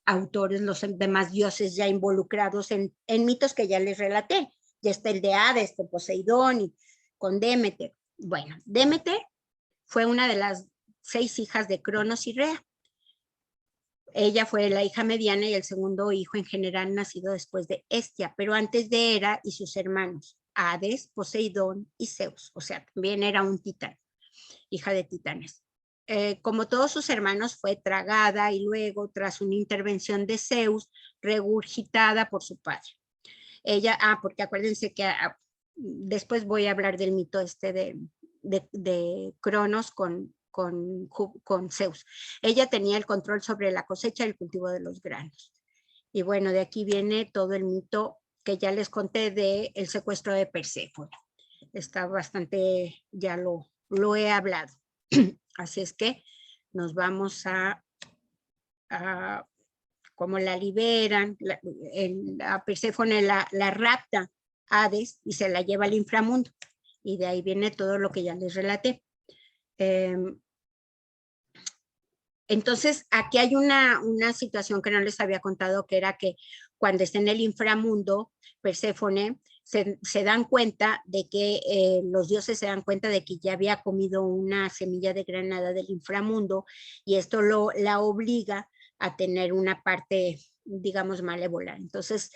autores, los demás dioses ya involucrados en mitos que ya les relaté. Ya está el de Hades, con Poseidón y con Demeter. Bueno, Demeter fue una de las 6 hijas de Cronos y Rea. Ella fue la hija mediana y el segundo hijo en general nacido después de Hestia, pero antes de Hera y sus hermanos, Hades, Poseidón y Zeus. O sea, también era un titán, hija de titanes. Como todos sus hermanos, fue tragada y luego, tras una intervención de Zeus, regurgitada por su padre. Ella, porque acuérdense que después voy a hablar del mito de Cronos con Zeus. Ella tenía el control sobre la cosecha y el cultivo de los granos. Y bueno, de aquí viene todo el mito que ya les conté del secuestro de Perséfone. Está bastante, ya lo he hablado. Así es que nos vamos a como la liberan, a Perséfone la rapta Hades y se la lleva al inframundo. Y de ahí viene todo lo que ya les relaté. Entonces, aquí hay una situación que no les había contado, que era que cuando está en el inframundo, Perséfone se dan cuenta de que los dioses se dan cuenta de que ya había comido una semilla de granada del inframundo y esto la obliga a tener una parte, digamos, malévola. Entonces,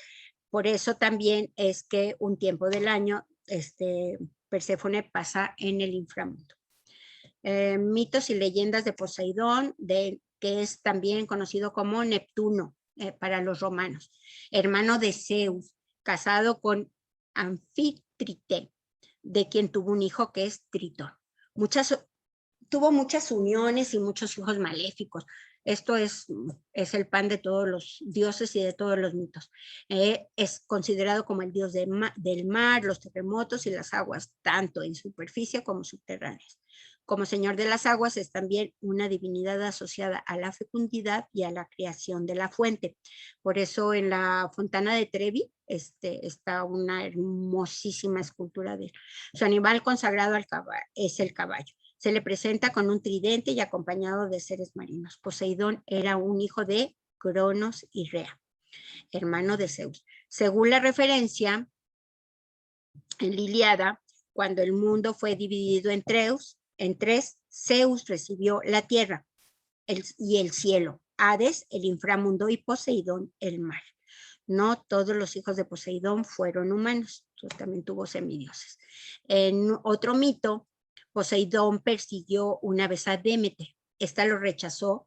por eso también es que un tiempo del año Perséfone pasa en el inframundo. Mitos y leyendas de Poseidón, que es también conocido como Neptuno para los romanos, hermano de Zeus, casado con Anfítrite, de quien tuvo un hijo que es Tritón. Tuvo muchas uniones y muchos hijos maléficos. Esto es el pan de todos los dioses y de todos los mitos. Es considerado como el dios del mar, los terremotos y las aguas, tanto en superficie como subterráneas. Como señor de las aguas es también una divinidad asociada a la fecundidad y a la creación de la fuente. Por eso en la Fontana de Trevi está una hermosísima escultura de él. Su animal consagrado es el caballo. Se le presenta con un tridente y acompañado de seres marinos. Poseidón era un hijo de Cronos y Rea, hermano de Zeus. Según la referencia en la Ilíada, cuando el mundo fue dividido en tres, Zeus recibió la tierra y el cielo, Hades, el inframundo, y Poseidón, el mar. No todos los hijos de Poseidón fueron humanos, también tuvo semidioses. En otro mito, Poseidón persiguió una vez a Demeter. Esta lo rechazó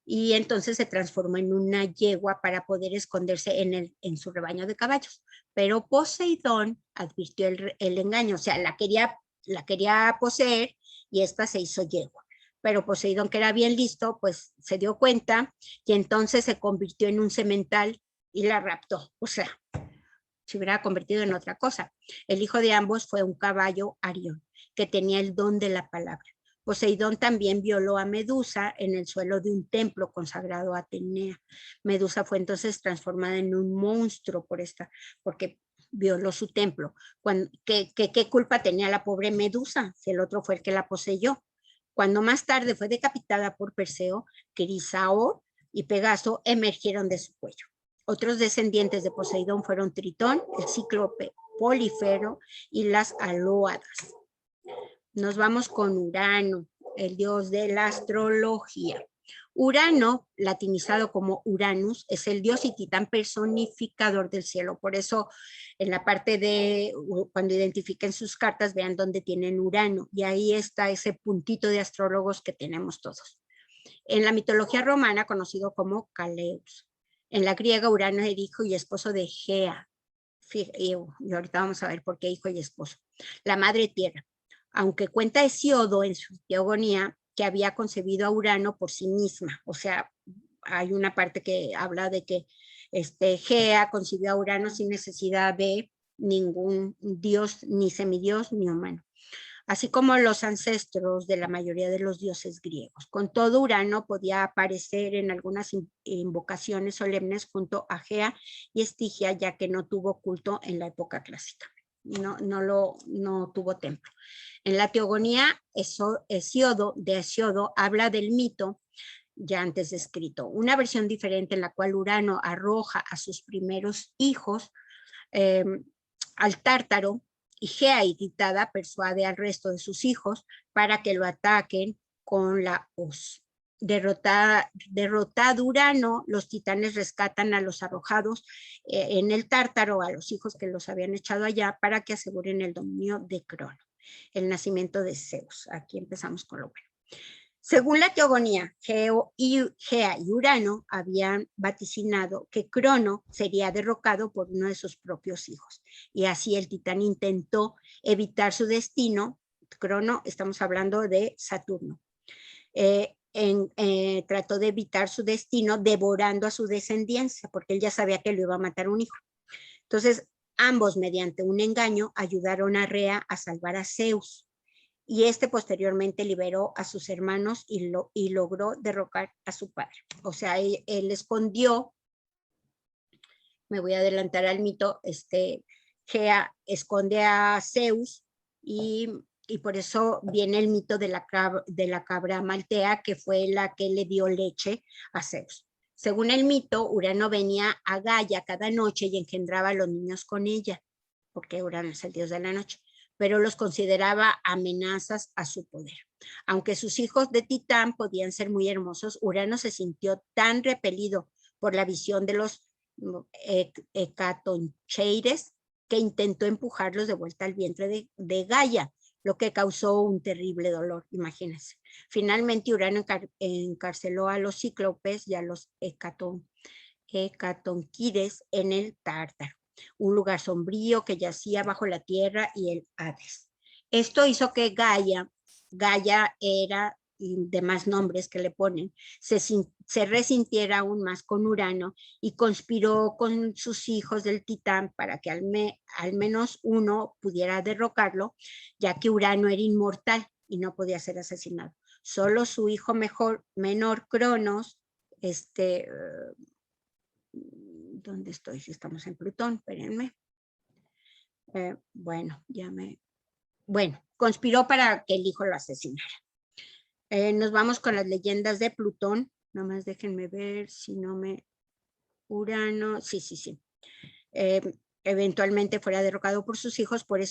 y entonces se transformó en una yegua para poder esconderse en su rebaño de caballos. Pero Poseidón advirtió el engaño, o sea, la quería poseer y esta se hizo yegua. Pero Poseidón, que era bien listo, pues se dio cuenta y entonces se convirtió en un semental y la raptó. O sea, se hubiera convertido en otra cosa. El hijo de ambos fue un caballo Arión, que tenía el don de la palabra. Poseidón también violó a Medusa en el suelo de un templo consagrado a Atenea. Medusa fue entonces transformada en un monstruo porque violó su templo. ¿Qué culpa tenía la pobre Medusa? Si el otro fue el que la poseyó. Cuando más tarde fue decapitada por Perseo, Crisao y Pegaso emergieron de su cuello. Otros descendientes de Poseidón fueron Tritón, el cíclope Polifero y las Alóadas. Nos vamos con Urano, el dios de la astrología. Urano, latinizado como Uranus, es el dios y titán personificador del cielo. Por eso, en la parte de cuando identifiquen sus cartas, vean dónde tienen Urano. Y ahí está ese puntito de astrólogos que tenemos todos. En la mitología romana, conocido como Caleus. En la griega, Urano es el hijo y esposo de Gea. Y ahorita vamos a ver por qué hijo y esposo. La madre tierra. Aunque cuenta Hesiodo en su Teogonía que había concebido a Urano por sí misma. O sea, hay una parte que habla de que Gea concibió a Urano sin necesidad de ningún dios, ni semidios, ni humano. Así como los ancestros de la mayoría de los dioses griegos. Con todo, Urano podía aparecer en algunas invocaciones solemnes junto a Gea y Estigia, ya que no tuvo culto en la época clásica. No tuvo templo. En la Teogonía, Hesiodo habla del mito ya antes descrito, una versión diferente en la cual Urano arroja a sus primeros hijos al Tártaro, y Gea, irritada, persuade al resto de sus hijos para que lo ataquen con la hoz. Derrotado Urano, los titanes rescatan a los arrojados en el Tártaro, a los hijos que los habían echado allá, para que aseguren el dominio de Crono, el nacimiento de Zeus. Aquí empezamos con lo bueno. Según la Teogonía, Gea y Urano habían vaticinado que Crono sería derrocado por uno de sus propios hijos. Y así el titán intentó evitar su destino. Crono, estamos hablando de Saturno. Trató de evitar su destino devorando a su descendencia, porque él ya sabía que lo iba a matar un hijo. Entonces, ambos, mediante un engaño, ayudaron a Rea a salvar a Zeus. Y posteriormente liberó a sus hermanos y logró derrocar a su padre. O sea, él escondió, me voy a adelantar al mito, Gea esconde a Zeus y por eso viene el mito de la cabra maltea, que fue la que le dio leche a Zeus. Según el mito, Urano venía a Gaia cada noche y engendraba a los niños con ella, porque Urano es el dios de la noche, pero los consideraba amenazas a su poder. Aunque sus hijos de Titán podían ser muy hermosos, Urano se sintió tan repelido por la visión de los Hecatoncheires que intentó empujarlos de vuelta al vientre de Gaia, lo que causó un terrible dolor, imagínense. Finalmente, Urano encarceló a los cíclopes y a los Hecatonquires en el Tártaro, un lugar sombrío que yacía bajo la tierra y el Hades. Esto hizo que Gaia era, y demás nombres que le ponen, se resintiera aún más con Urano y conspiró con sus hijos del Titán para que al menos uno pudiera derrocarlo, ya que Urano era inmortal y no podía ser asesinado. Solo su hijo menor, Cronos, ¿dónde estoy? Si estamos en Plutón, espérenme. Bueno, conspiró para que el hijo lo asesinara. Nos vamos con las leyendas de Plutón. Nada más déjenme ver si no me... Urano, sí. Eventualmente fuera derrocado por sus hijos, por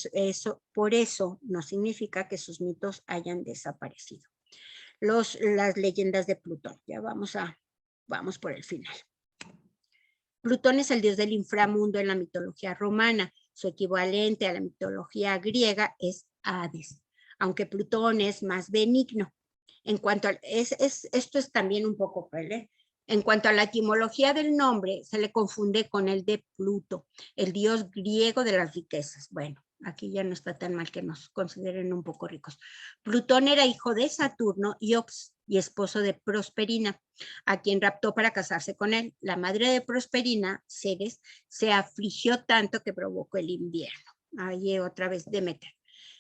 eso no significa que sus mitos hayan desaparecido. Las leyendas de Plutón, ya vamos por el final. Plutón es el dios del inframundo en la mitología romana. Su equivalente a la mitología griega es Hades, aunque Plutón es más benigno. En cuanto a, esto es también un poco cruel, ¿eh? En cuanto a la etimología del nombre, se le confunde con el de Pluto, el dios griego de las riquezas. Bueno, aquí ya no está tan mal que nos consideren un poco ricos. Plutón era hijo de Saturno y Ops, y esposo de Prosperina, a quien raptó para casarse con él. La madre de Prosperina, Ceres, se afligió tanto que provocó el invierno. Ahí otra vez Demeter.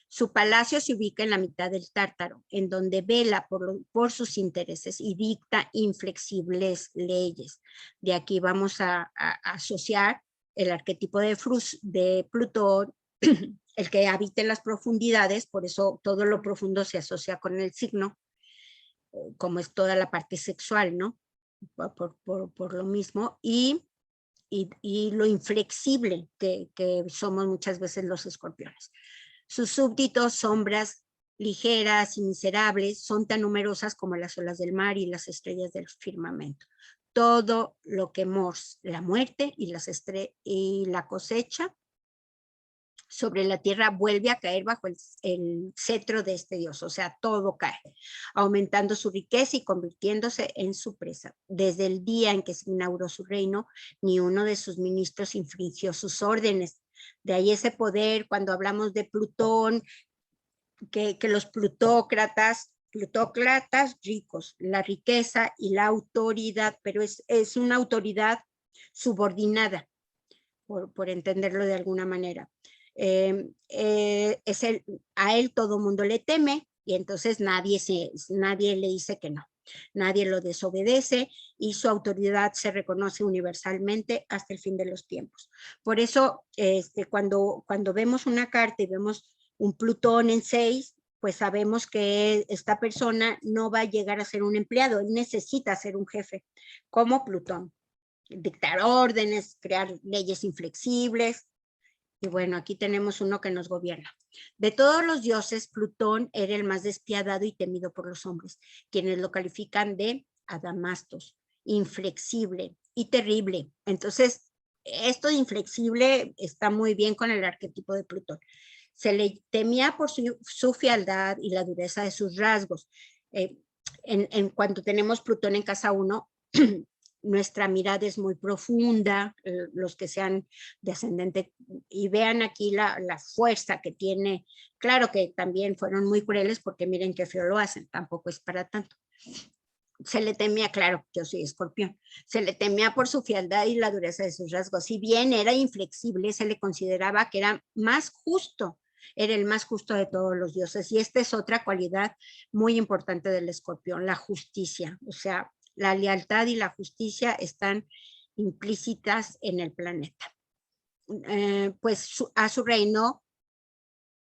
Su palacio se ubica en la mitad del Tártaro, en donde vela por sus intereses y dicta inflexibles leyes. De aquí vamos a asociar el arquetipo de Plutón, el que habita en las profundidades, por eso todo lo profundo se asocia con el signo, como es toda la parte sexual, ¿no? Por lo mismo, y lo inflexible que somos muchas veces los escorpiones. Sus súbditos, sombras ligeras y miserables, son tan numerosas como las olas del mar y las estrellas del firmamento. Todo lo que la muerte y la cosecha sobre la tierra vuelve a caer bajo el cetro de este dios, o sea, todo cae, aumentando su riqueza y convirtiéndose en su presa. Desde el día en que se inauguró su reino, ni uno de sus ministros infringió sus órdenes. De ahí ese poder, cuando hablamos de Plutón, que los plutócratas ricos, la riqueza y la autoridad, pero es una autoridad subordinada, por entenderlo de alguna manera. A él todo mundo le teme y entonces nadie le dice que no. Nadie lo desobedece y su autoridad se reconoce universalmente hasta el fin de los tiempos. Por eso, cuando vemos una carta y vemos un Plutón en 6, pues sabemos que esta persona no va a llegar a ser un empleado, él necesita ser un jefe, como Plutón. Dictar órdenes, crear leyes inflexibles. Y bueno, aquí tenemos uno que nos gobierna. De todos los dioses, Plutón era el más despiadado y temido por los hombres, quienes lo califican de adamastos, inflexible y terrible. Entonces, esto de inflexible está muy bien con el arquetipo de Plutón. Se le temía por su fealdad y la dureza de sus rasgos. En cuanto tenemos Plutón en casa 1, nuestra mirada es muy profunda, los que sean de ascendente, y vean aquí la fuerza que tiene. Claro que también fueron muy crueles porque miren qué feo lo hacen, tampoco es para tanto. Se le temía, claro, yo soy escorpión, se le temía por su fealdad y la dureza de sus rasgos. Si bien era inflexible, se le consideraba que era más justo, era el más justo de todos los dioses. Y esta es otra cualidad muy importante del escorpión, la justicia. O sea, la lealtad y la justicia están implícitas en el planeta. Pues a su reino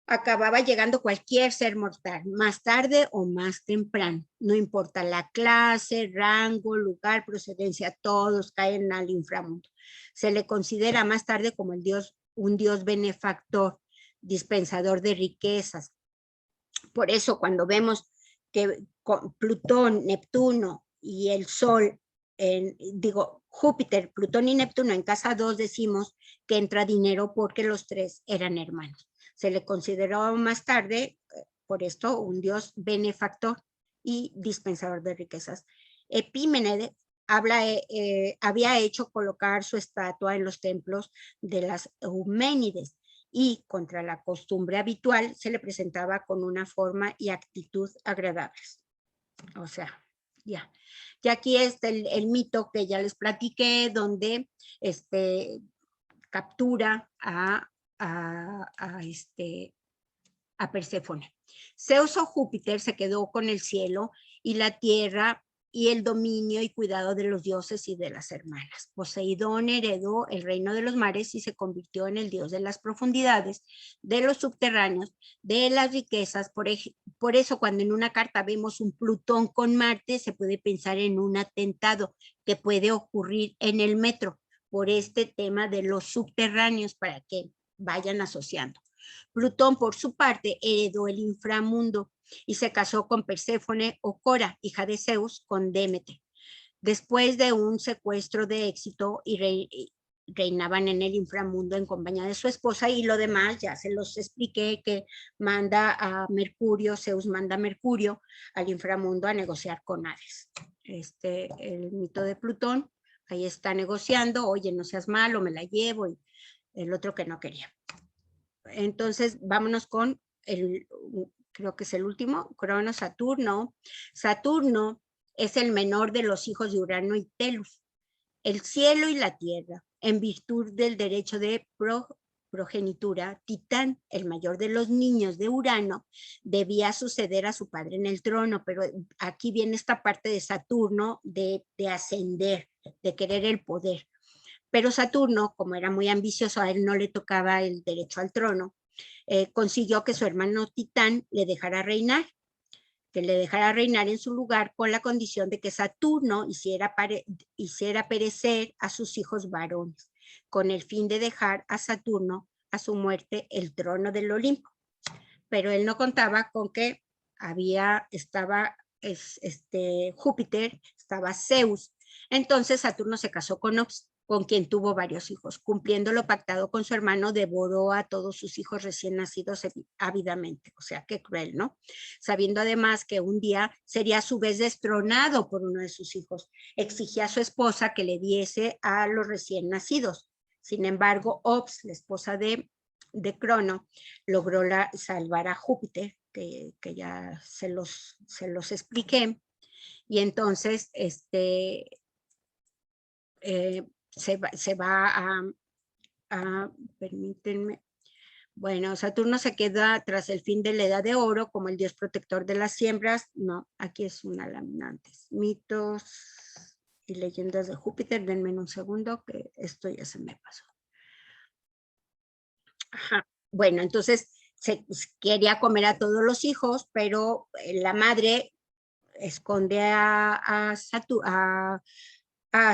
acababa llegando cualquier ser mortal, más tarde o más temprano. No importa la clase, rango, lugar, procedencia, todos caen al inframundo. Se le considera más tarde como un dios benefactor, dispensador de riquezas. Por eso cuando vemos que Plutón, Neptuno y el Sol, Júpiter, Plutón y Neptuno en casa 2, decimos que entra dinero porque los tres eran hermanos. Se le consideró más tarde, por esto, un dios benefactor y dispensador de riquezas. Epímenes había hecho colocar su estatua en los templos de las Euménides, y contra la costumbre habitual se le presentaba con una forma y actitud agradables. O sea, ya. Y aquí está el mito que ya les platiqué, donde captura a a Perséfone. Zeus o Júpiter se quedó con el cielo y la tierra y el dominio y cuidado de los dioses y de las hermanas. Poseidón heredó el reino de los mares y se convirtió en el dios de las profundidades, de los subterráneos, de las riquezas. Por eso cuando en una carta vemos un Plutón con Marte, se puede pensar en un atentado que puede ocurrir en el metro, por este tema de los subterráneos, para que vayan asociando. Plutón, por su parte, heredó el inframundo y se casó con Perséfone o Cora, hija de Zeus, con Demeter. Después de un secuestro de éxito y reinaban en el inframundo en compañía de su esposa, y lo demás ya se los expliqué, que manda a Mercurio, Zeus manda a Mercurio al inframundo a negociar con Hades. El mito de Plutón, ahí está negociando, oye, no seas malo, me la llevo, y el otro que no quería. Entonces, vámonos con creo que es el último, Cronos, Saturno. Saturno es el menor de los hijos de Urano y Telus, el cielo y la tierra, en virtud del derecho de progenitura. Titán, el mayor de los niños de Urano, debía suceder a su padre en el trono, pero aquí viene esta parte de Saturno de ascender, de querer el poder. Pero Saturno, como era muy ambicioso, a él no le tocaba el derecho al trono, consiguió que su hermano Titán le dejara reinar, en su lugar, con la condición de que Saturno hiciera perecer a sus hijos varones, con el fin de dejar a Saturno a su muerte el trono del Olimpo. Pero él no contaba con que estaba Júpiter, estaba Zeus. Entonces Saturno se casó con quien tuvo varios hijos. Cumpliendo lo pactado con su hermano, devoró a todos sus hijos recién nacidos ávidamente. O sea, qué cruel, ¿no? Sabiendo además que un día sería a su vez destronado por uno de sus hijos. Exigía a su esposa que le diese a los recién nacidos. Sin embargo, Ops, la esposa de Crono, logró salvar a Júpiter, que ya se los expliqué. Y entonces, se va a, permítanme, bueno, Saturno se queda tras el fin de la Edad de Oro como el dios protector de las siembras. No, aquí es una lámina antes. Mitos y leyendas de Júpiter. Denme un segundo que esto ya se me pasó. Ajá. Bueno, entonces se quería comer a todos los hijos, pero la madre esconde a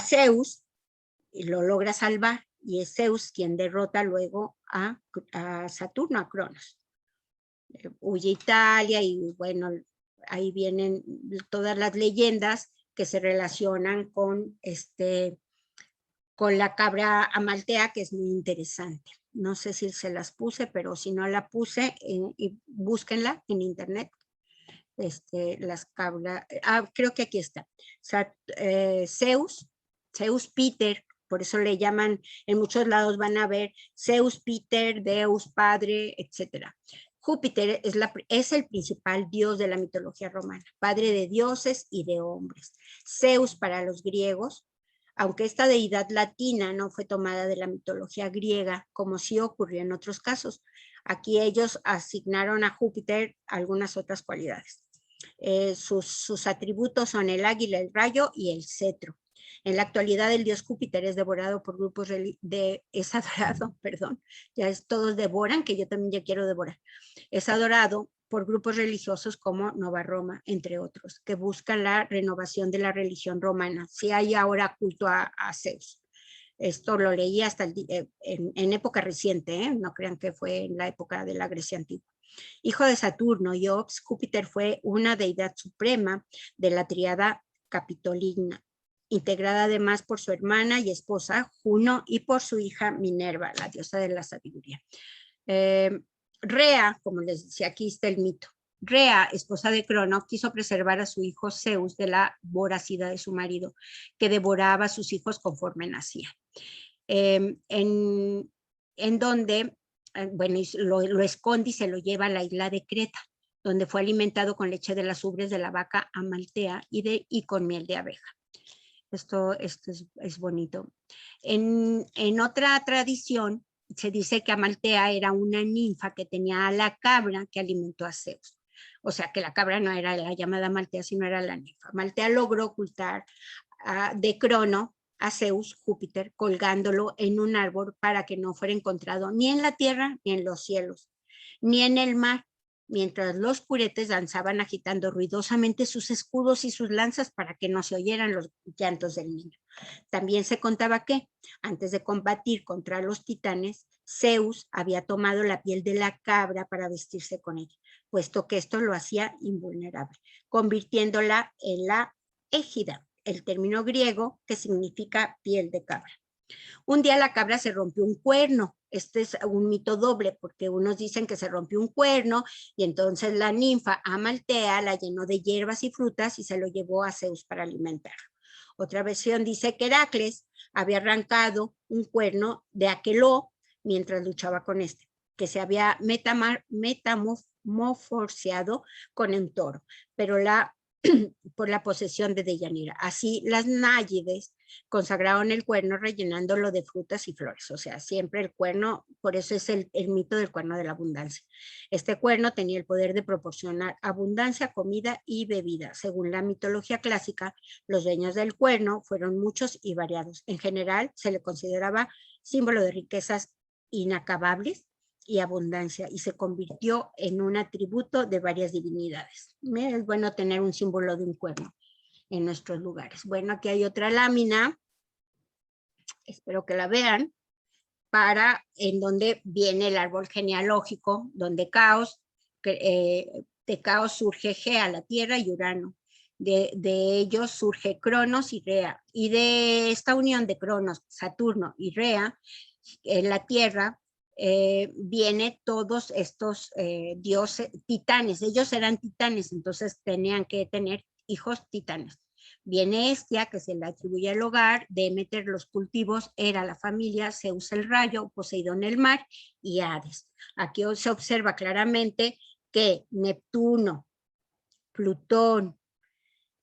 Zeus y lo logra salvar, y es Zeus quien derrota luego a Saturno, a Cronos. Huye a Italia y bueno, ahí vienen todas las leyendas que se relacionan con la cabra amaltea, que es muy interesante. No sé si se las puse, pero si no la puse, y búsquenla en internet. Las cabras, creo que aquí está. Zeus Peter, por eso le llaman, en muchos lados van a ver Zeus Peter, Deus Padre, etcétera. Júpiter es el principal dios de la mitología romana, padre de dioses y de hombres. Zeus para los griegos, aunque esta deidad latina no fue tomada de la mitología griega, como sí ocurrió en otros casos. Aquí ellos asignaron a Júpiter algunas otras cualidades. Sus atributos son el águila, el rayo y el cetro. En la actualidad el dios Júpiter es devorado por grupos es adorado, perdón, todos devoran, que yo también ya quiero devorar. Es adorado por grupos religiosos como Nova Roma, entre otros, que buscan la renovación de la religión romana. Si hay ahora culto a Zeus. Esto lo leí hasta en época reciente, no crean que fue en la época de la Grecia antigua. Hijo de Saturno y Ops, Júpiter fue una deidad suprema de la tríada capitolina, integrada además por su hermana y esposa Juno y por su hija Minerva, la diosa de la sabiduría. Rea, como les decía, aquí está el mito. Rea, esposa de Crono, quiso preservar a su hijo Zeus de la voracidad de su marido, que devoraba a sus hijos conforme nacía. En donde, bueno, lo esconde y se lo lleva a la isla de Creta, donde fue alimentado con leche de las ubres de la vaca amaltea y con miel de abeja. Esto es bonito. En otra tradición, se dice que Amaltea era una ninfa que tenía a la cabra que alimentó a Zeus. O sea, que la cabra no era la llamada Amaltea, sino era la ninfa. Amaltea logró ocultar de Crono a Zeus, Júpiter, colgándolo en un árbol para que no fuera encontrado ni en la tierra ni en los cielos, ni en el mar, mientras los puretes danzaban agitando ruidosamente sus escudos y sus lanzas para que no se oyeran los llantos del niño. También se contaba que, antes de combatir contra los titanes, Zeus había tomado la piel de la cabra para vestirse con ella, puesto que esto lo hacía invulnerable, convirtiéndola en la égida, el término griego que significa piel de cabra. Un día la cabra se rompió un cuerno. Este es un mito doble, porque unos dicen que se rompió un cuerno y entonces la ninfa Amaltea la llenó de hierbas y frutas y se lo llevó a Zeus para alimentarlo. Otra versión dice que Heracles había arrancado un cuerno de Aqueloo mientras luchaba con este, que se había metamorfoseado con un toro, pero por la posesión de Deyanira. Así las náyides consagraron el cuerno rellenándolo de frutas y flores. O sea, siempre el cuerno, por eso es el mito del cuerno de la abundancia. Este cuerno tenía el poder de proporcionar abundancia, comida y bebida. Según la mitología clásica, los dueños del cuerno fueron muchos y variados. En general, se le consideraba símbolo de riquezas inacabables y abundancia, y se convirtió en un atributo de varias divinidades. Es bueno tener un símbolo de un cuerno en nuestros lugares. Bueno, aquí hay otra lámina, espero que la vean, en donde viene el árbol genealógico, donde de Caos surge Gea, la Tierra, y Urano. De ellos surge Cronos y Rea, y de esta unión de Cronos, Saturno y Rea, en la Tierra, viene todos estos dioses, titanes. Ellos eran titanes, entonces tenían que tener hijos titanes. Viene Hestia, que se le atribuye al hogar, Demeter los cultivos, Hera la familia, Zeus el rayo, Poseidón el mar y Hades. Aquí se observa claramente que Neptuno, Plutón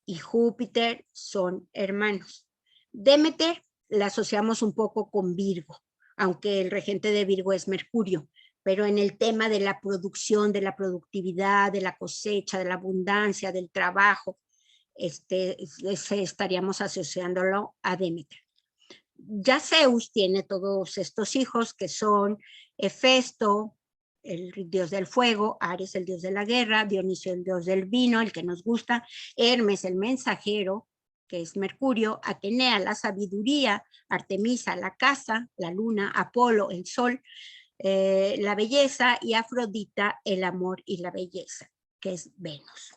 y Júpiter son hermanos. Demeter la asociamos un poco con Virgo, aunque el regente de Virgo es Mercurio, pero en el tema de la producción, de la productividad, de la cosecha, de la abundancia, del trabajo, estaríamos asociándolo a Demeter. Ya Zeus tiene todos estos hijos que son Hefesto, el dios del fuego, Ares, el dios de la guerra, Dionisio, el dios del vino, el que nos gusta, Hermes, el mensajero, que es Mercurio, Atenea, la sabiduría, Artemisa, la casa, la luna, Apolo, el sol, la belleza, y Afrodita, el amor y la belleza, que es Venus.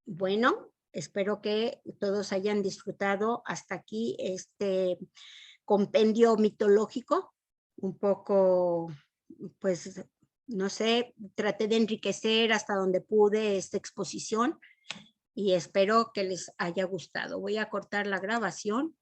Bueno, espero que todos hayan disfrutado hasta aquí este compendio mitológico, un poco, pues, no sé, traté de enriquecer hasta donde pude esta exposición y espero que les haya gustado. Voy a cortar la grabación